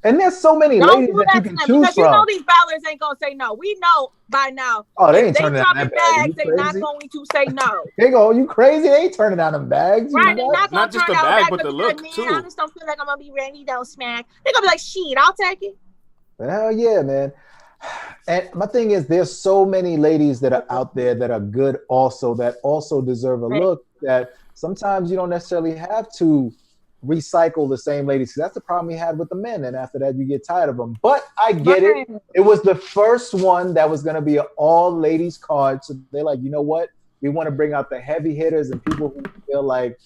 And there's so many ladies that you can choose because from. These battlers ain't gonna say no. We know by now. Oh, they ain't turning down them bags. They're not going to say no. You crazy? They ain't turning down them bags. Right, they're not just the bag, but the look too. I just don't feel like I'm gonna be ready. Don't Smack. They're gonna be like, shit, I'll take it. Hell yeah, man. And my thing is, there's so many ladies that are out there that are good also, that also deserve a look, that sometimes you don't necessarily have to recycle the same ladies. That's the problem we had with the men, and after that you get tired of them. But I get it. It was the first one that was going to be an all ladies card, so they're like, you know what, we want to bring out the heavy hitters and people who feel like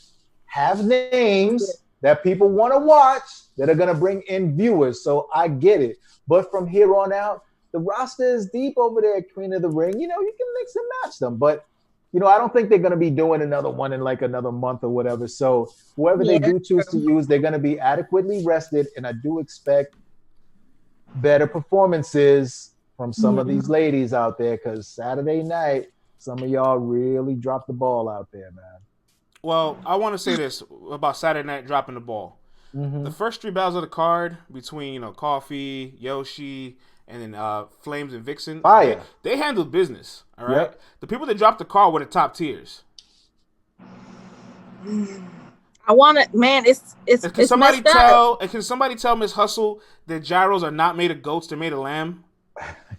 have names that people want to watch, that are going to bring in viewers. So I get it. But from here on out, the roster is deep over there, Queen of the Ring. You can mix and match them, but I don't think they're going to be doing another one in like another month or whatever. So whoever they do choose to use, they're going to be adequately rested. And I do expect better performances from some of these ladies out there, because Saturday night, some of y'all really dropped the ball out there, man. Well, I want to say this about Saturday night dropping the ball. The first 3 battles of the card between, Coffee, Yoshi, and then Flames and Vixen, they handled business. All right. Yep. The people that dropped the card were the top tiers. I want to, man. It's can somebody tell? And can somebody tell Miss Hustle that gyros are not made of goats; they're made of lamb?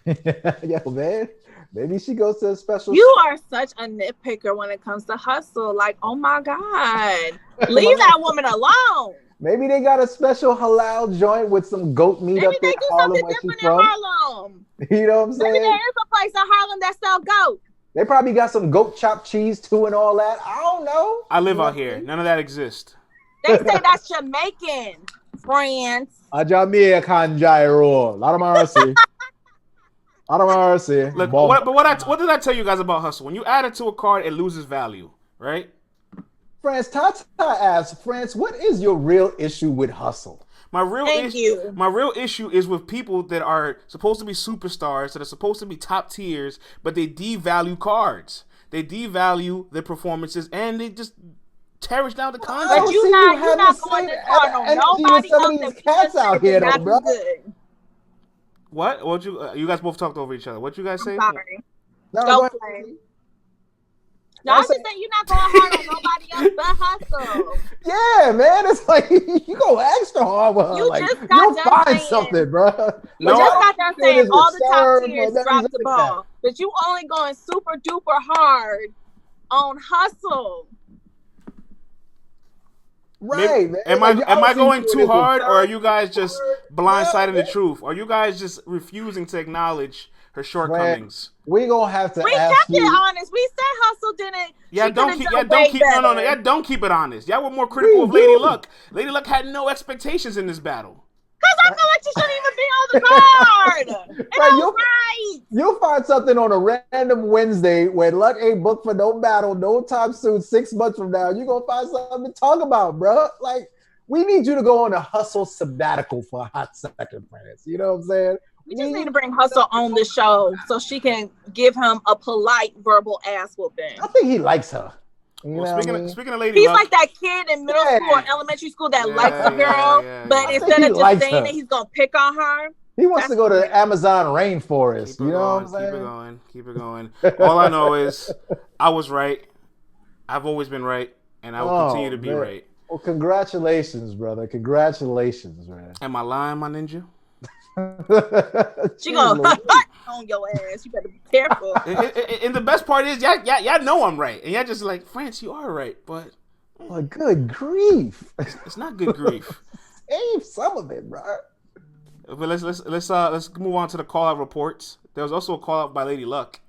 Yeah, man. Maybe she goes to a special. You are such a nitpicker when it comes to Hustle. Like, oh my God, leave that woman alone. Maybe they got a special halal joint with some goat meat up there. Maybe they do something different in Harlem. You know what I'm saying? Maybe there is a place in Harlem that sell goat. They probably got some goat chopped cheese too and all that. I don't know. I live out here. None of that exists. They say that's Jamaican, France. A Jamaican gyro. Lot of mercy. Look, what did I tell you guys about Hustle? When you add it to a card, it loses value, right? France, Tata asks, France, what is your real issue with Hustle? My real issue is with people that are supposed to be superstars, that are supposed to be top tiers, but they devalue cards. They devalue their performances, and they just tear down the content. But you're not going to card on nobody else. These cats out here, though, bro. What you guys both talked over each other. What you guys say? Sorry. No, No, I'm just saying you're not going hard on nobody else but Hustle. Yeah, man. It's like you go extra hard with her. You like, just you'll got find saying, something, bro. You just got done saying all the top tiers dropped the ball. But you only going super duper hard on Hustle. Right, man. Am I going too hard, or are you guys just blindsiding the truth? Are you guys just refusing to acknowledge her shortcomings? We gonna have to. We kept it honest. We said Hustle didn't. Yeah, don't keep it honest. Y'all were more critical of Lady Luck. Lady Luck had no expectations in this battle. Because I feel like she shouldn't even be on the card. You'll find something on a random Wednesday when Luck ain't booked for no battle, no time soon. 6 months from now, you're gonna find something to talk about, bro. Like, we need you to go on a Hustle sabbatical for a hot second, friends. You know what I'm saying? We just need to bring Hustle on the show so she can give him a polite verbal ass whooping. I think he likes her. Speaking of Lady he's Luck, like that kid in middle school or elementary school that likes a girl, but instead of just saying that he's gonna pick on her, he wants to go to the Amazon rainforest. You know what I'm saying? Keep it going. All I know is I was right. I've always been right, and I will continue to be right. Well, congratulations, brother. Congratulations, man. Am I lying, my ninja? She gonna on your ass. You better be careful. And the best part is, y'all know I'm right, and y'all just like, France, you are right, but good grief, it's not good grief. Save some of it, bro. But let's move on to the call out reports. There was also a call out by Lady Luck.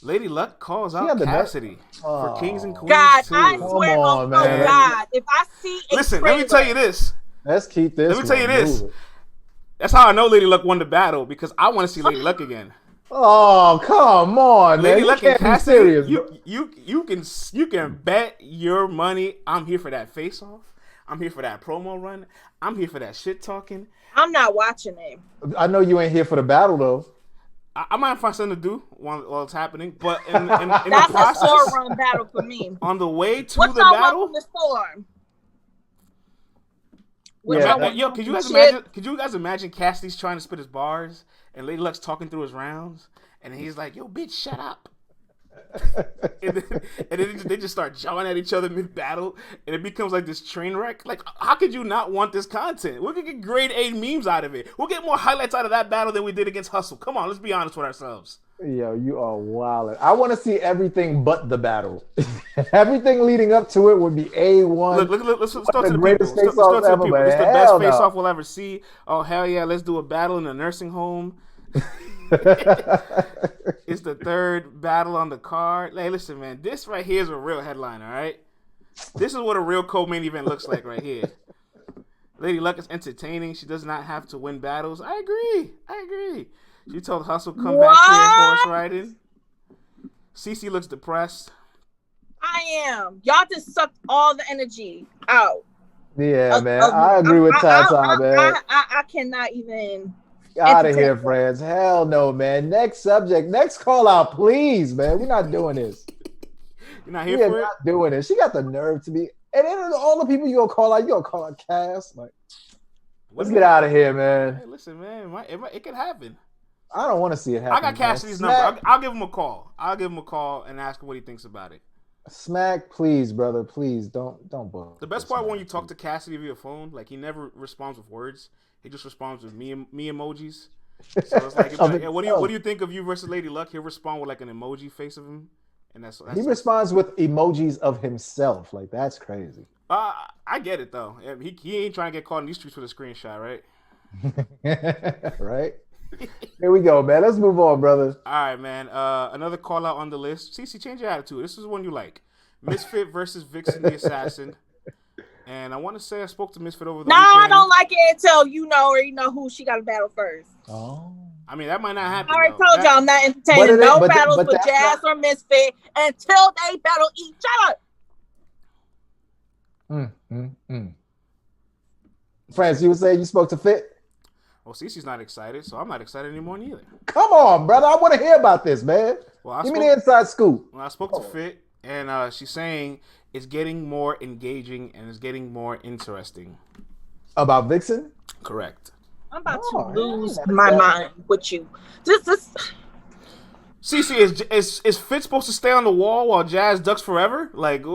Lady Luck calls out Cassidy for Kings and Queens. God, I swear on God, if I see listen, let me tell you this. Let's keep this. Let me tell you this. That's how I know Lady Luck won the battle, because I want to see Lady Luck again. Oh, come on, Lady man. Luck and Cassidy, you can bet your money I'm here for that face off. I'm here for that promo run. I'm here for that shit talking. I'm not watching it. I know you ain't here for the battle though. I might find something to do while it's happening, but in that's the process, a four-run battle for me. On the way to the battle, from the storm? Yo, could you guys imagine Cassidy's trying to spit his bars and Lady Luck's talking through his rounds, and he's like, "Yo, bitch, shut up." and then they just start jawing at each other mid-battle, and it becomes like this train wreck. Like, how could you not want this content? We're gonna get grade A memes out of it. We'll get more highlights out of that battle than we did against Hustle. Come on, let's be honest with ourselves. Yo, you are wild. I want to see everything but the battle. Everything leading up to it would be A1. Look, let's talk to the greatest face-off ever. It's the best face-off we'll ever see. Oh, hell yeah, let's do a battle in a nursing home. It's the third battle on the card. Hey, listen, man, this right here is a real headline, all right? This is what a real co-main event looks like right here. Lady Luck is entertaining. She does not have to win battles. I agree. She told Hustle, come back here, horse riding. Cece looks depressed. I am. Y'all just sucked all the energy out. Yeah, man. I agree with Tata, man. I cannot even... Out of here, friends. Hell no, man. Next subject. Next call out, please, man. We're not doing this. You're not here for it? We're not doing it. She got the nerve to be... And then all the people you gonna call out Cass. Like, let's get out of here, man. Hey, listen, man. It could happen. I don't want to see it happen. I got Cassidy's number. I'll give him a call. I'll give him a call and ask him what he thinks about it. Smack, please, brother. Please don't book. The best part when you talk to Cassidy via phone, like, he never responds with words. He just responds with me emojis. So it's like, hey, what do you think of you versus Lady Luck? He'll respond with like an emoji face of him, and that's he responds with emojis of himself. Like, that's crazy. I get it though. He ain't trying to get caught in these streets with a screenshot, right? Right. Here we go, man. Let's move on, brother. All right, man. Another call out on the list. CC, change your attitude. This is one you like. Misfit versus Vixen the Assassin. And I want to say I spoke to Misfit over the weekend. I don't like it until you know who she got to battle first. Oh. I mean, that might not happen. I already told y'all I'm not entertaining battles with Jazz or Misfit until they battle each other. France, you would say you spoke to Fit? Well, Cece's not excited, so I'm not excited anymore neither. Come on, brother. I want to hear about this, man. Give me the inside scoop. Well, I spoke to Fit, and she's saying it's getting more engaging and it's getting more interesting. About Vixen? Correct. I'm about to lose my mind with you. This Cece, is Fit supposed to stay on the wall while Jazz ducks forever? Like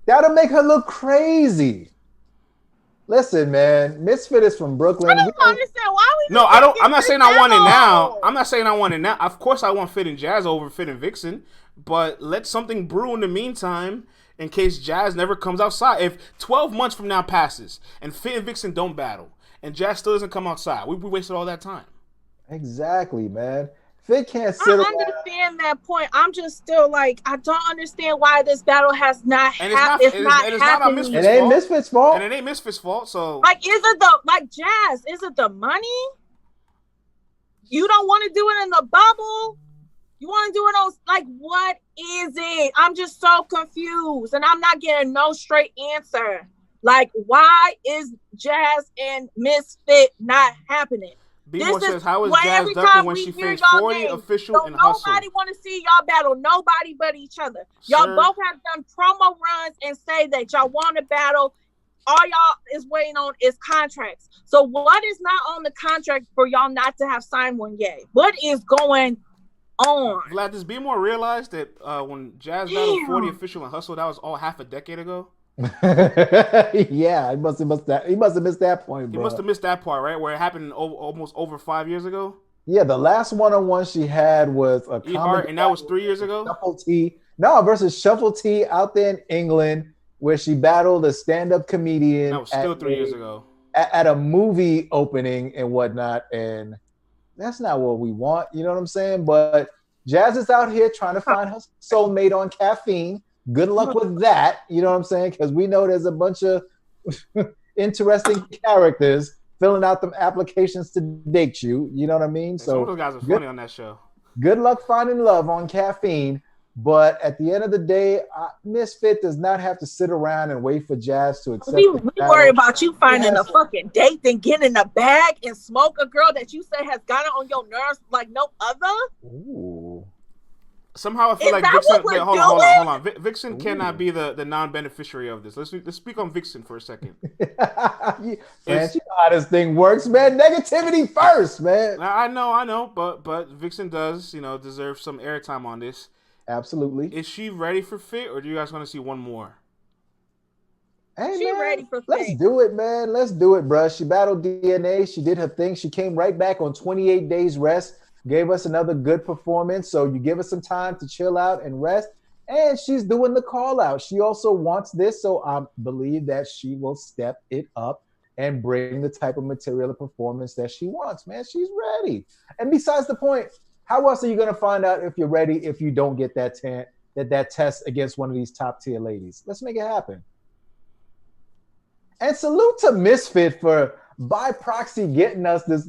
that'll make her look crazy. Listen, man, Misfit is from Brooklyn. I don't understand why we. No, I don't. I'm not saying I want it now. I'm not saying I want it now. Of course, I want Fit and Jazz over Fit and Vixen, but let something brew in the meantime in case Jazz never comes outside. If 12 months from now passes and Fit and Vixen don't battle and Jazz still doesn't come outside, we wasted all that time. Exactly, man. Fit can't sit. I understand that point. I'm just still like, I don't understand why this battle has not happened. It's not on Misfit's fault. It ain't Misfit's fault. And it ain't Misfit's fault. So, like, Jazz? Is it the money? You don't want to do it in the bubble? You want to do it on, like, what is it? I'm just so confused, and I'm not getting no straight answer. Like, why is Jazz and Misfit not happening? B-More says, how is Jazz ducking when she faced 40 official and hustle? Nobody want to see y'all battle. Nobody but each other. Y'all both have done promo runs and say that y'all want to battle. All y'all is waiting on is contracts. So what is not on the contract for y'all not to have signed one yet? What is going on? Vlad, does B-More realize that when Jazz battled 40 official and hustle, that was all half a decade ago? Yeah, he must have missed that point, bro. He must have missed that part, right? Where it happened almost over 5 years ago. Yeah, the last one-on-one she had was a E-Heart, and that was 3 years ago. Shuffle T, no, versus Shuffle T out there in England, where she battled a stand-up comedian. That was still 3 years ago. At a movie opening and whatnot, and that's not what we want. You know what I'm saying? But Jazz is out here trying to find her soulmate on caffeine. Good luck with that, you know what I'm saying? Because we know there's a bunch of interesting characters filling out them applications to date you. You know what I mean? So some of those guys are funny on that show. Good luck finding love on caffeine. But at the end of the day, Misfit does not have to sit around and wait for Jazz to accept. We worry about you finding a fucking date, then getting a bag and smoke a girl that you say has gotten on your nerves like no other. Ooh. Somehow I feel like Vixen. Wait, hold on. Vixen cannot be the non-beneficiary of this. Let's speak on Vixen for a second. Man, you know how this thing works, man. Negativity first, man. I know, but Vixen does, deserve some airtime on this. Absolutely. Is she ready for Fit, or do you guys want to see one more? Hey, she man, ready for Fit. Let's do it, man. Let's do it, bro. She battled DNA. She did her thing. She came right back on 28 days rest. Gave us another good performance. So you give us some time to chill out and rest. And she's doing the call out. She also wants this. So I believe that she will step it up and bring the type of material and performance that she wants, man. She's ready. And besides the point, how else are you going to find out if you're ready if you don't get that test against one of these top tier ladies? Let's make it happen. And salute to Misfit for by proxy getting us this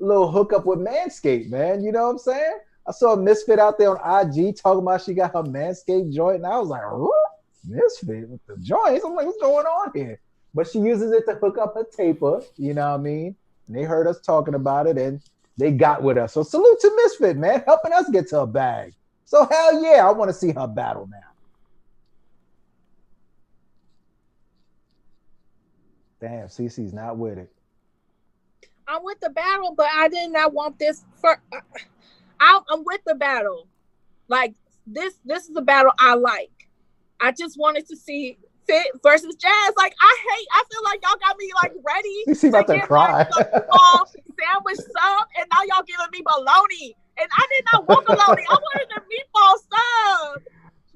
little hookup with Manscaped, man. You know what I'm saying? I saw a Misfit out there on IG talking about she got her Manscaped joint, and I was like, Misfit with the joints? I'm like, what's going on here? But she uses it to hook up her taper, you know what I mean? And they heard us talking about it, and they got with us. So salute to Misfit, man, helping us get to a bag. So hell yeah, I want to see her battle now. Damn, CC's not with it. I'm with the battle, but I did not want this for. I'm with the battle. Like this is a battle I like. I just wanted to see Fit versus Jazz. Like I feel like y'all got me like ready. You seem about to cry. Sandwich sub, and now y'all giving me bologna, and I did not want bologna. I wanted the meatball sub.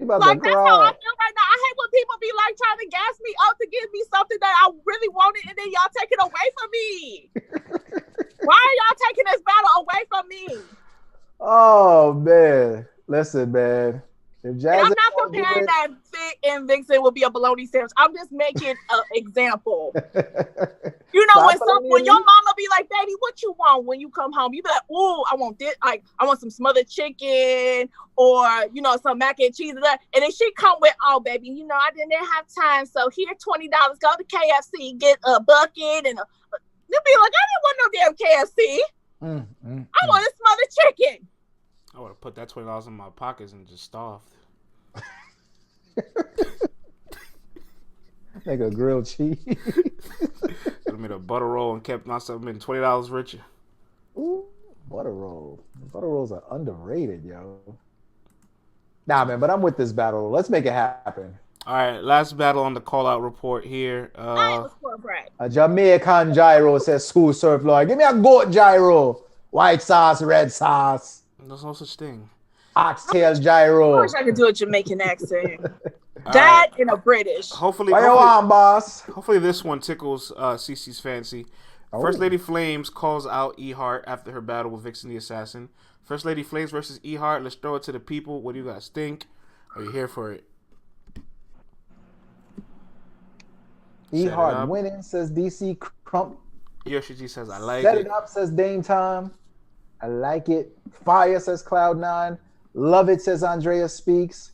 Like that's how I feel right now. I hate when people be like trying to gas me up to give me something that I really wanted, and then y'all take it away from me. Why are y'all taking this battle away from me? Oh man, listen, man. If Jazz, I'm not comparing that Fit and Vixen will be a bologna sandwich. I'm just making an example. You know, when your mama be like, "Baby, what you want when you come home?" You be like, "Ooh, I want this. Like, I want some smothered chicken, or some mac and cheese and that." And then she come with, "Oh, baby, I didn't have time, so here $20. Go to KFC, get a bucket and a." You be like, "I didn't want no damn KFC. I want a smothered chicken." I would have put that $20 in my pockets and just starved. Like a grilled cheese. Would have made a butter roll and kept myself $20 richer. Ooh, Butter roll. Butter rolls are underrated, yo. Nah, man, but I'm with this battle. Let's make it happen. All right, last battle on the call-out report here. A Jamaican gyro says school surf Lloyd. Give me a goat gyro. White sauce, red sauce. There's no such thing. Oxtail gyro. I wish I could do a Jamaican accent. That and a British. Hopefully, boss? Hopefully this one tickles Cece's fancy. Oh. First Lady Flames calls out E-Heart after her battle with Vixen the Assassin. First Lady Flames versus E-Heart. Let's throw it to the people. What do you guys think? Are you here for it? E-Heart winning, says DC Crump. Yoshi G says, I like it. Set it up, says Dame Time. I like it. Fire, says Cloud9. Love it, says Andrea Speaks.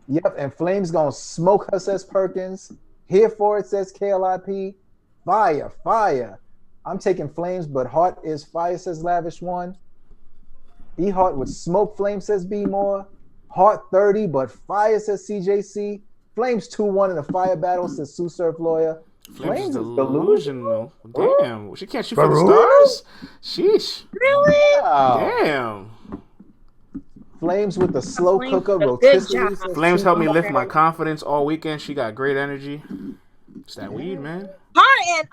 Yep, and Flames gonna smoke her, says Perkins. Here for it, says KLIP. Fire, fire. I'm taking Flames, but Heart is fire, says Lavish One. E-Heart would smoke Flames, says B More. Heart 30, but fire, says CJC. Flames 2-1 in the fire battle, says Sue Surf Lawyer. Flames is delusional. Damn. She can't shoot for the stars? Sheesh. Really? Wow. Damn. Flames with the slow cooker rotisserie. Flames helped me lift my confidence all weekend. She got great energy. It's that weed, man. Her and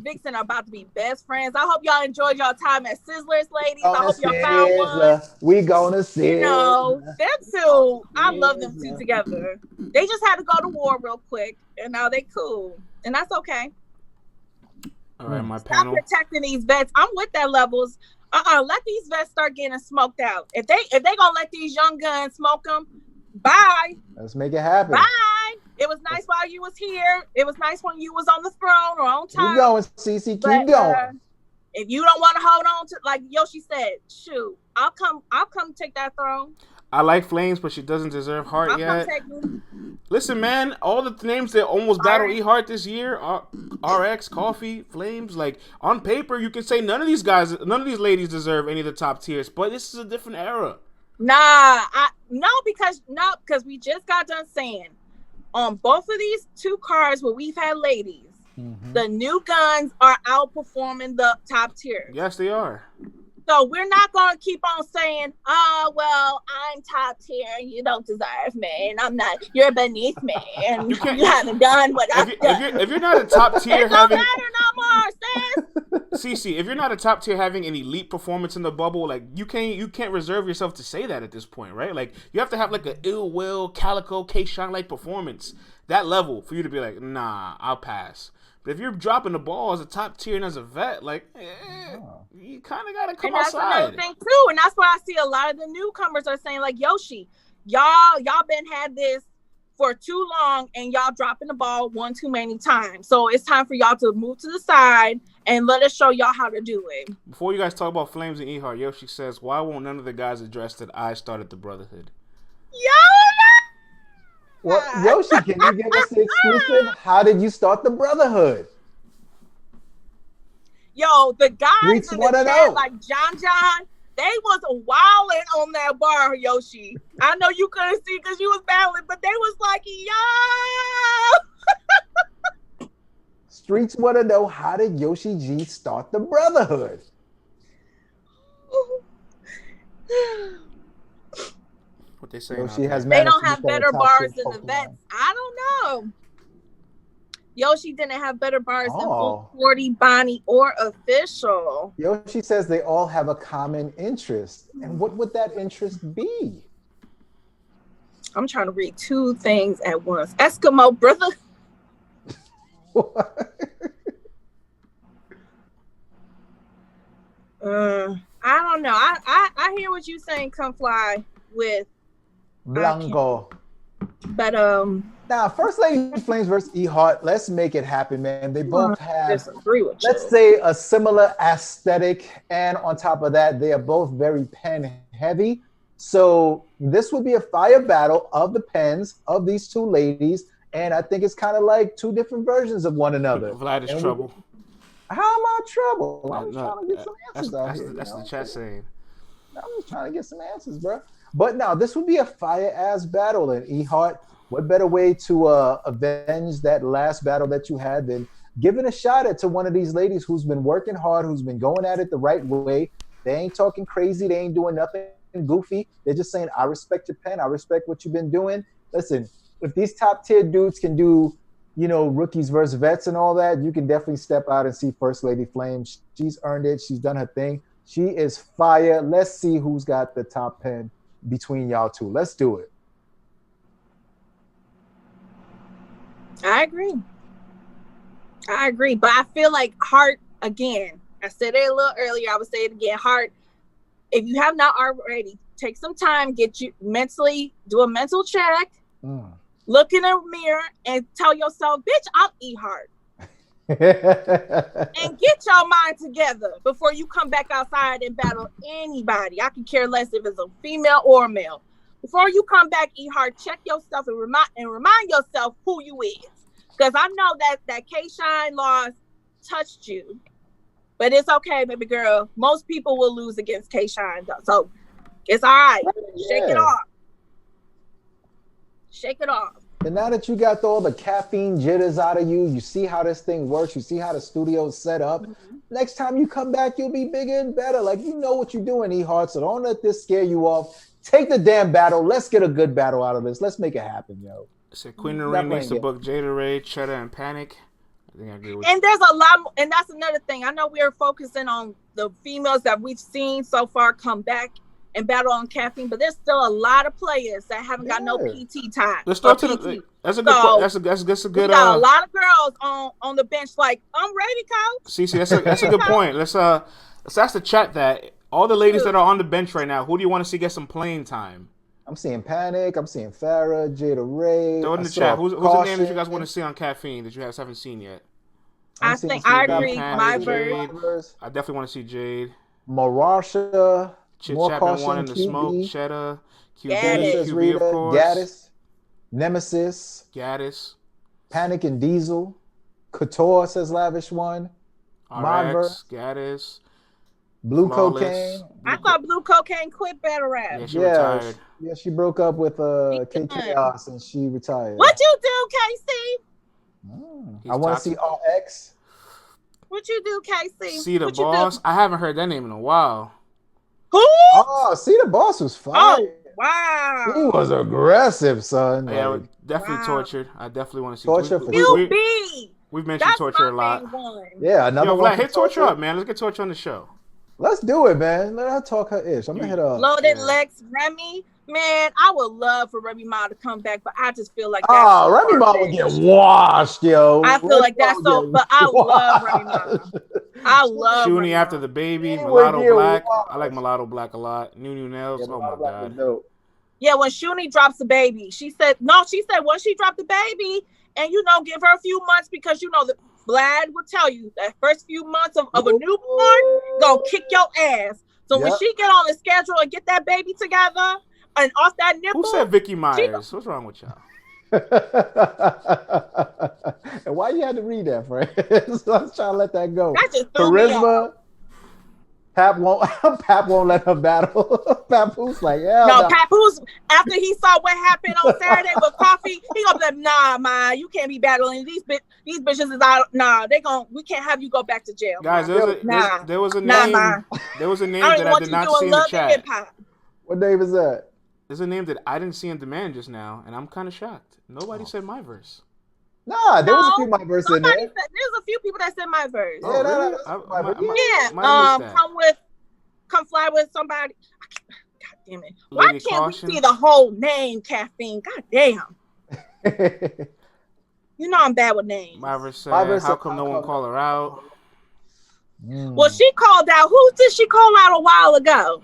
Vixen are about to be best friends. I hope y'all enjoyed y'all time at Sizzlers, ladies. I hope y'all found one. We gonna see. Them two, I love them two together. They just had to go to war real quick, and now they cool, and that's okay. All right, my panel. Stop protecting these vets. I'm with that Levels. Let these vets start getting smoked out. If they gonna let these young guns smoke them, bye. Let's make it happen. Bye. It was nice while you was here. It was nice when you was on the throne or on time. Keep going, Cece. Keep going. If you don't want to hold on to, like Yoshi said, shoot, I'll come take that throne. I like Flames, but she doesn't deserve Heart yet. Listen, man, all the names that almost battle E-Heart this year, RX, Coffee, Flames, like on paper, you can say none of these ladies deserve any of the top tiers, but this is a different era. Because we just got done saying on both of these two cards where we've had ladies, the new guns are outperforming the top tiers. Yes, they are. So we're not going to keep on saying, oh, well, I'm top tier and you don't deserve me and I'm not, you're beneath me and you haven't done what I've done. If you're not a top tier having... It don't matter no more, sis. Cece, if you're not a top tier having an elite performance in the bubble, like you can't reserve yourself to say that at this point, right? Like you have to have like an Ill Will, Calico, K-Shine-like performance, that level for you to be like, nah, I'll pass. But if you're dropping the ball as a top tier and as a vet, like, you kind of got to come outside. That's another thing, too. And that's why I see a lot of the newcomers are saying, like, Yoshi, y'all been had this for too long and y'all dropping the ball one too many times. So it's time for y'all to move to the side and let us show y'all how to do it. Before you guys talk about Flames and E-Heart, Yoshi says, why won't none of the guys address that I started the Brotherhood? Well, Yoshi, can you give us the exclusive? How did you start the Brotherhood? Yo, the guys in the chat, like John, they was wilding on that bar, Yoshi. I know you couldn't see because you was battling, but they was like, yo. Streets want to know, how did Yoshi G start the Brotherhood? What they say? They don't have better bars than the vets. I don't know. Yoshi didn't have better bars than Full 40, Bonnie, or Official. Yoshi says they all have a common interest. And what would that interest be? I'm trying to read two things at once. Eskimo brother. I don't know. I hear what you're saying, Come Fly, with Blanco. But now, First Lady Flames versus E-Heart. Let's make it happen, man. They both have, let's say, a similar aesthetic, and on top of that, they are both very pen heavy. So this would be a fire battle of the pens of these two ladies, and I think it's kind of like two different versions of one another. Vlad is trouble. How am I trouble? I'm trying to get some answers out here. That's the chat saying. I'm just trying to get some answers, bro. But now, this would be a fire-ass battle, and E-Heart, what better way to avenge that last battle that you had than giving a shot at to one of these ladies who's been working hard, who's been going at it the right way, They ain't talking crazy. They ain't doing nothing goofy. They're just saying, I respect your pen. I respect what you've been doing. Listen, if these top tier dudes can do, rookies versus vets and all that, you can definitely step out and see First Lady Flame. She's earned it. She's done her thing. She is fire. Let's see who's got the top pen between y'all two. Let's do it. I agree. But I feel like Hart, again, I said it a little earlier, I would say it again, Hart, if you have not already, take some time, do a mental check, look in the mirror and tell yourself, bitch, I'm E-Hart. And get your mind together before you come back outside and battle anybody. I can care less if it's a female or a male. Before you come back, E-Hart, check yourself and remind yourself who you is. Because I know that K-Shine loss touched you. But it's okay, baby girl. Most people will lose against K-Shine, though. So it's all right. Yeah. Shake it off. And now that you got all the caffeine jitters out of you, you see how this thing works, you see how the studio is set up. Mm-hmm. Next time you come back, you'll be bigger and better. Like, you know what you're doing, E-Hart, so don't let this scare you off. Take the damn battle. Let's get a good battle out of this. Let's make it happen, yo. So Queen of the Ring needs to book Jada Ray, Cheddar, and Panic. I think I agree with you. And there's a lot more, and that's another thing. I know we are focusing on the females that we've seen so far come back and battle on caffeine, but there's still a lot of players that haven't got no PT time. Let's start to the. That's a good. That's a good. We got a lot of girls on the bench. Like, I'm ready, coach. See, that's a good point. Let's ask the chat that all the ladies that are on the bench right now, who do you want to see get some playing time? I'm seeing Panic. I'm seeing Farrah, Jada Ray. Throw it in the chat. Who's the name that you guys want to see on caffeine that you guys haven't seen yet? I agree. My verse. I definitely want to see Jade. Marasha. Chit Chapman one in the smoke. Cheddar. QB, of course. Gaddis. Nemesis. Gaddis. Panic and Diesel. Couture says Lavish one. RX. Gaddis. Blue Cocaine. I thought Blue Cocaine quit battle rap. Yeah, she retired. Yeah, she broke up with K Chaos and she retired. What you do, KC? I want to see RX. What you do, KC? See the Boss? I haven't heard that name in a while. Who? Oh, See the Boss was fine. Oh, wow. He was aggressive, son. Yeah, like, definitely tortured. I definitely want to see torture. We've mentioned torture a lot. Yeah, another one. Hit torture up, man. Let's get torture on the show. Let's do it, man. Let her talk her ish. I'm gonna hit her. Loaded Lex, Remy. Man, I would love for Remy Ma to come back, but I just feel like Remy Ma would get washed, yo. I feel like that's so, but I love Remy Ma. I love Shuni after the baby, Mulatto Black. I like Mulatto Black a lot. New Nails. Yeah, oh my God. Yeah, when Shuni drops the baby, she said when she dropped the baby, and give her a few months because the Vlad will tell you that first few months of a newborn gonna kick your ass. So when she get on the schedule and get that baby together and off that nipple. Who said Vicky Myers? What's wrong with y'all? And why you had to read that, Frank? So I was trying to let that go. That just threw me off. Pap won't let her battle. Papoose like, yeah. No, Papoose, after he saw what happened on Saturday with Coffee, he gonna be like, nah, man, you can't be battling these bitches is out. Nah, we can't have you go back to jail. Guys, there was a name that I did not see in the chat. What name is that? There's a name that I didn't see in demand just now, and I'm kind of shocked. Nobody said my verse. Nah, there was a few my verse in there. There's a few people that said my verse. Oh, really? Come fly with somebody. God damn it! Why Lady can't Caution. We see the whole name, Caffeine? God damn. I'm bad with names. My verse said, how come no one called her out? Well, she called out. Who did she call out a while ago?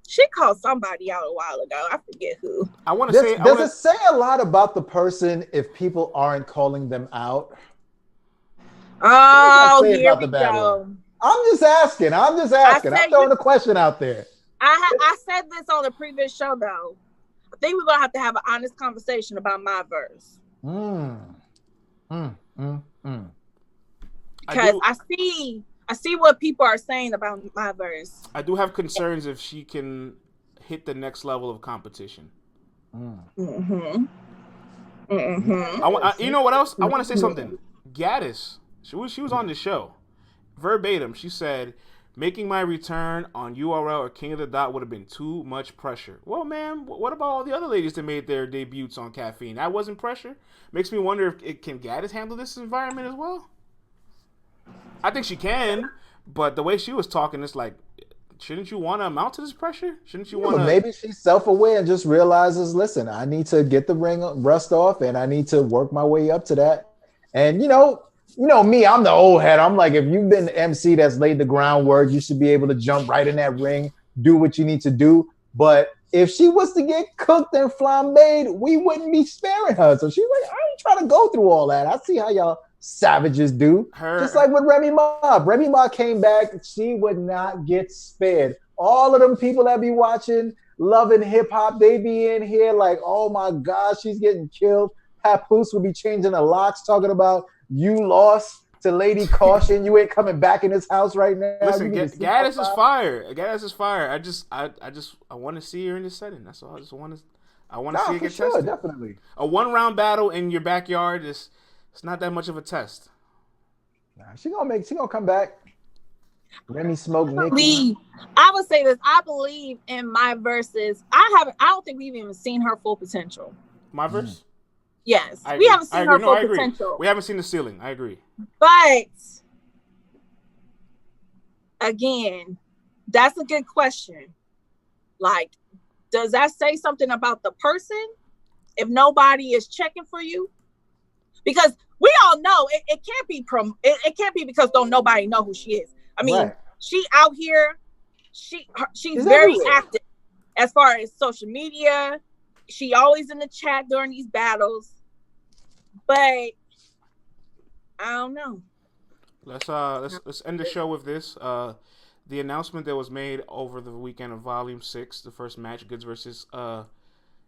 She called somebody out a while ago. I forget who. I want to say. Does it say a lot about the person if people aren't calling them out? Oh, here we go. I'm just asking. I'm throwing a question out there. I said this on the previous show, though. I think we're going to have an honest conversation about my verse. Because I see what people are saying about my verse. I do have concerns if she can hit the next level of competition. Mm-hmm. You know what else? I want to say something. Gaddis, she was on the show. verbatim, she said, "Making my return on URL or King of the Dot would have been too much pressure." Well, man, what about all the other ladies that made their debuts on Caffeine? That wasn't pressure. Makes me wonder if can Gaddis handle this environment as well. I think she can, but the way she was talking, it's like, shouldn't you want to amount to this pressure? Shouldn't you want to? Maybe she's self-aware and just realizes, listen, I need to get the ring rust off, and I need to work my way up to that. And you know me, I'm the old head. I'm like, if you've been the MC that's laid the groundwork, you should be able to jump right in that ring, do what you need to do. But if she was to get cooked and flambéed, we wouldn't be sparing her. So she's like, I ain't trying to go through all that. I see how y'all savages do. Just like with Remy Ma. Remy Ma came back, she would not get spared. All of them people that be watching, loving hip hop, they be in here like, oh my God, she's getting killed. Papoose will be changing the locks, talking about you lost to Lady Caution. You ain't coming back in this house right now. Listen, Gaddis is fire. Gaddis is fire. I want to see her in this setting. That's all. I want to see her get tested. Definitely. A 1-round battle in your backyard is. It's not that much of a test. Nah, she gonna come back. Remy smoke Nikki. I would say this. I believe in my verses. I don't think we've even seen her full potential. My verse? Yes. We haven't seen her full potential. We haven't seen the ceiling. I agree. But again, that's a good question. Like, does that say something about the person if nobody is checking for you? Because we all know it can't be it can't be because don't nobody know who she is. I mean, she out here, she's very active as far as social media. She always in the chat during these battles. But I don't know. Let's end the show with this. The announcement that was made over the weekend of Volume 6, the first match, Goodz versus Geechi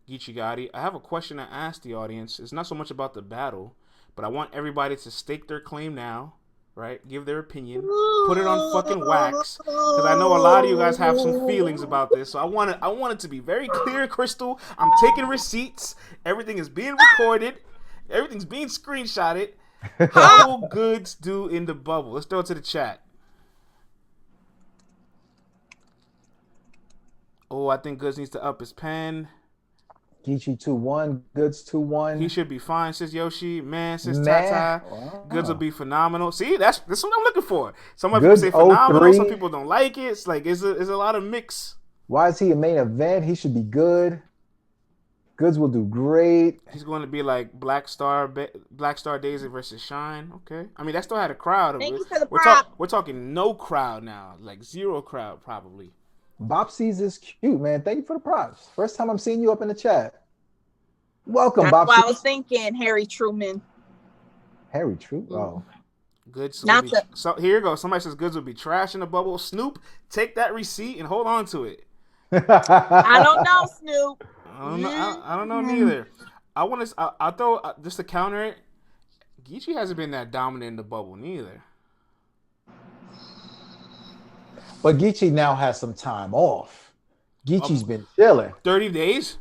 Gotti. I have a question to ask the audience. It's not so much about the battle, but I want everybody to stake their claim now, right? Give their opinion. Put it on fucking wax. Because I know a lot of you guys have some feelings about this. So I want it to be very clear, crystal. I'm taking receipts. Everything is being recorded. Everything's being screenshotted. How will Goodz do in the bubble? Let's throw it to the chat. Oh, I think Goodz needs to up his pen. Geechi 2-1, Goodz 2-1. He should be fine, says Yoshi. Man, says Tata. Wow. Goodz will be phenomenal. See, that's what I'm looking for. Some people say phenomenal, some people don't like it. It's like it's a lot of mix. Why is he a main event? He should be good. Goodz will do great. He's going to be like Black Star Daisy versus Shine. Okay, I mean that still had a crowd. Thank you for the prop. We're talking no crowd now, like zero crowd probably. Bopsies is cute, man. Thank you for the props. First time I'm seeing you up in the chat. Welcome, Bopsies. That's what I was thinking, Harry Truman. Harry Truman? Oh. Goodz. So here you go. Somebody says Goodz would be trash in the bubble. Snoop, take that receipt and hold on to it. I don't know, Snoop. I don't know neither. I'll throw just to counter it. Geechi hasn't been that dominant in the bubble neither. But Geechi now has some time off. Geechi's been chilling. 30 days?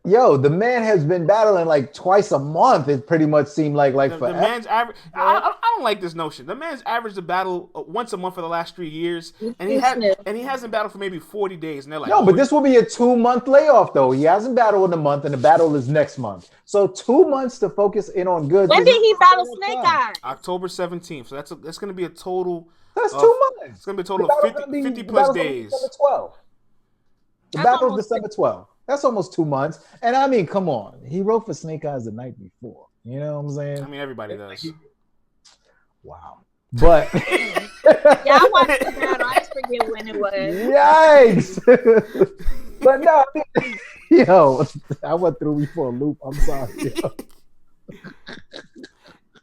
Yo, the man has been battling like twice a month. It pretty much seemed like forever. The man's average. I don't like this notion. The man's averaged a battle once a month for the last 3 years, and he hasn't battled for maybe 40 days. And they're like, but this will be a 2-month layoff though. He hasn't battled in a month, and the battle is next month. So 2 months to focus in on Goodz. When did he battle Snake Eyes? October 17th. So that's going to be a total. That's 2 months. It's going to be a total of 50 plus days. December 12th. The battle is December 12th. That's almost 2 months. And I mean, come on. He wrote for Snake Eyes the night before. You know what I'm saying? I mean, everybody does. Wow. But yeah, I watched the battle. I just forget when it was. Yikes. But no, yo, I went through me for a loop. I'm sorry.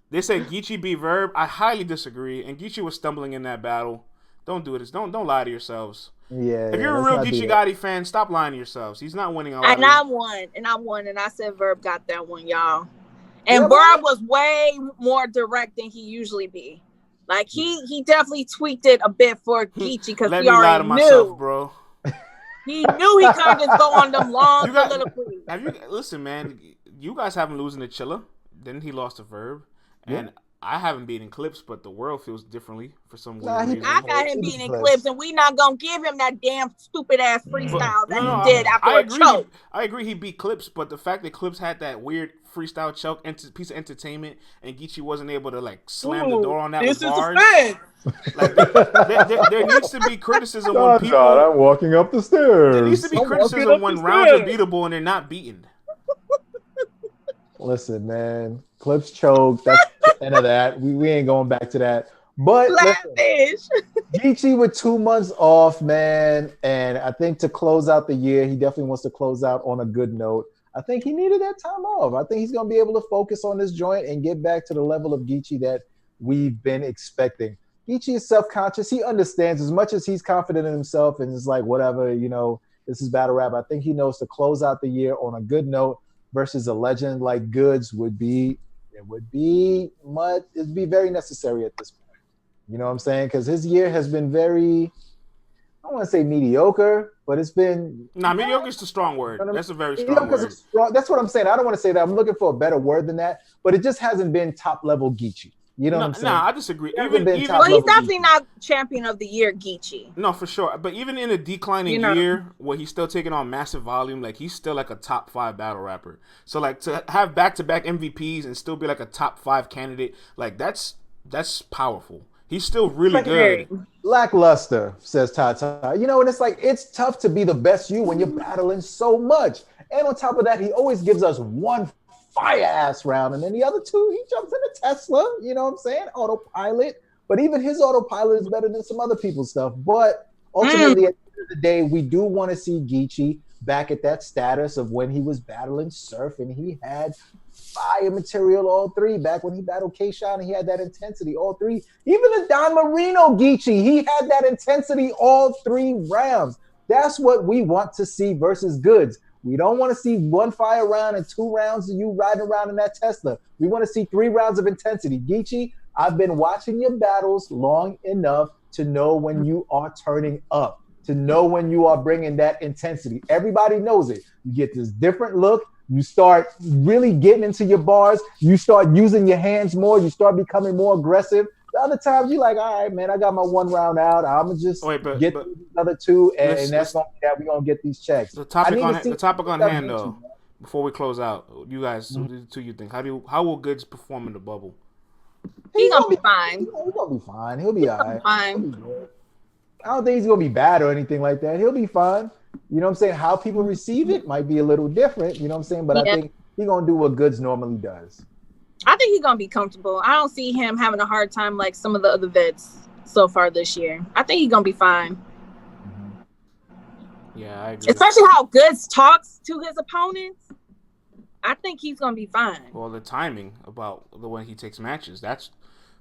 They said Geechi beat Verb. I highly disagree. And Geechi was stumbling in that battle. Don't do this. Don't lie to yourselves. Yeah. If you're a real Geechi Gotti fan, stop lying to yourselves. He's not winning a lot. And I won. And I said Verb got that one, y'all. And Verb was way more direct than he usually be. Like he definitely tweaked it a bit for Geechi because he already knew. Bro. He knew he couldn't just go on them long soliloquies. Listen, man. You guys have him losing to Chilla. Then he lost to Verb. And I haven't beaten Clips, but the world feels differently for some weird reason. I got him beating Clips, and we not gonna give him that damn stupid ass freestyle that he did after a choke. I agree he beat Clips, but the fact that Clips had that weird freestyle choke piece of entertainment, and Geechi wasn't able to like slam the door on that with bars. Like, there needs to be criticism when people. I'm walking up the stairs. There needs to be criticism when rounds are beatable and they're not beaten. Listen, man, Clips choke. That's the end of that. We ain't going back to that. But Geechi with 2 months off, man, and I think to close out the year, he definitely wants to close out on a good note. I think he needed that time off. I think he's going to be able to focus on this joint and get back to the level of Geechi that we've been expecting. Geechi is self-conscious. He understands as much as he's confident in himself and is like, whatever, this is battle rap. I think he knows to close out the year on a good note versus a legend like Goodz it'd be very necessary at this point. You know what I'm saying? Because his year has been very, I don't want to say mediocre, but it's been... mediocre is the strong word. That's a very strong word. That's what I'm saying. I don't want to say that. I'm looking for a better word than that, but it just hasn't been top-level Geechi. You know what I'm saying? I disagree. Well, he's definitely not champion of the year, Geechi. No, for sure. But even in a declining year where he's still taking on massive volume, like he's still like a top 5 battle rapper. So like to have back-to-back MVPs and still be like a top 5 candidate, like that's powerful. He's still really good. Lackluster, says Tata. And it's like, it's tough to be the best you when you're battling so much. And on top of that, he always gives us one fire-ass round, and then the other 2, he jumps in a Tesla, you know what I'm saying? Autopilot. But even his autopilot is better than some other people's stuff. But ultimately, at the end of the day, we do want to see Geechi back at that status of when he was battling Surf, and he had fire material all 3 back when he battled K-Shine, and he had that intensity all 3. Even the Don Marino Geechi, he had that intensity all 3 rounds. That's what we want to see versus Goodz. We don't want to see 1 fire round and 2 rounds of you riding around in that Tesla. We want to see 3 rounds of intensity. Geechi, I've been watching your battles long enough to know when you are turning up, to know when you are bringing that intensity. Everybody knows it. You get this different look. You start really getting into your bars. You start using your hands more. You start becoming more aggressive. The other times you're like, all right, man, I got my 1 round out. I'm going to just get the other 2, and that's going to be that. We're going to get these checks. The topic on hand, though, before we close out, you guys, what do you think? How will Goodz perform in the bubble? He's going to be fine. He's going to be fine. He'll be all right. Fine. I don't think he's going to be bad or anything like that. He'll be fine. You know what I'm saying? How people receive it might be a little different. You know what I'm saying? But I think he's going to do what Goodz normally does. I think he's going to be comfortable. I don't see him having a hard time like some of the other vets so far this year. I think he's going to be fine. Yeah, I agree. Especially how Goodz talks to his opponents. I think he's going to be fine. Well, the timing about the way he takes matches, that's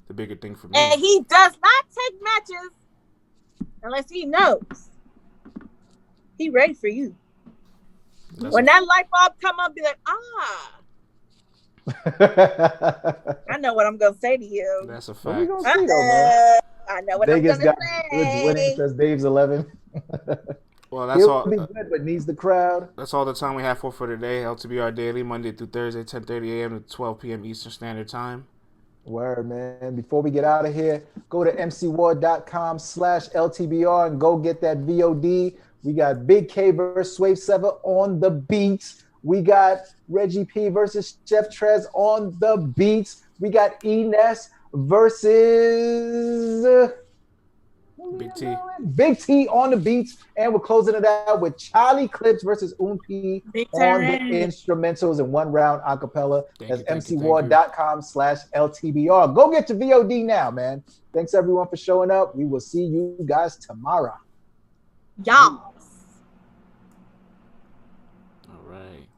the bigger thing for me. And he does not take matches unless he knows. He ready for you. When that light bulb come up, be like, I know what I'm gonna say to you. That's a fact. I know what Vegas I'm gonna say. Vegas winning says Dave's 11. Well, that's all. Be good, but needs the crowd. That's all the time we have for today. LTBR Daily, Monday through Thursday, 10:30 a.m. to 12 p.m. Eastern Standard Time. Word, man. Before we get out of here, go to mcward.com/LTBR and go get that VOD. We got Big K versus Swave Sever on the beats. We got Reggie P versus Chef Trez on the beats. We got Ines versus Big T on the beats. And we're closing it out with Charlie Clips versus P on the instrumentals in 1 round acapella. That's mcward.com/LTBR. Go get your VOD now, man. Thanks everyone for showing up. We will see you guys tomorrow. Y'all. All right.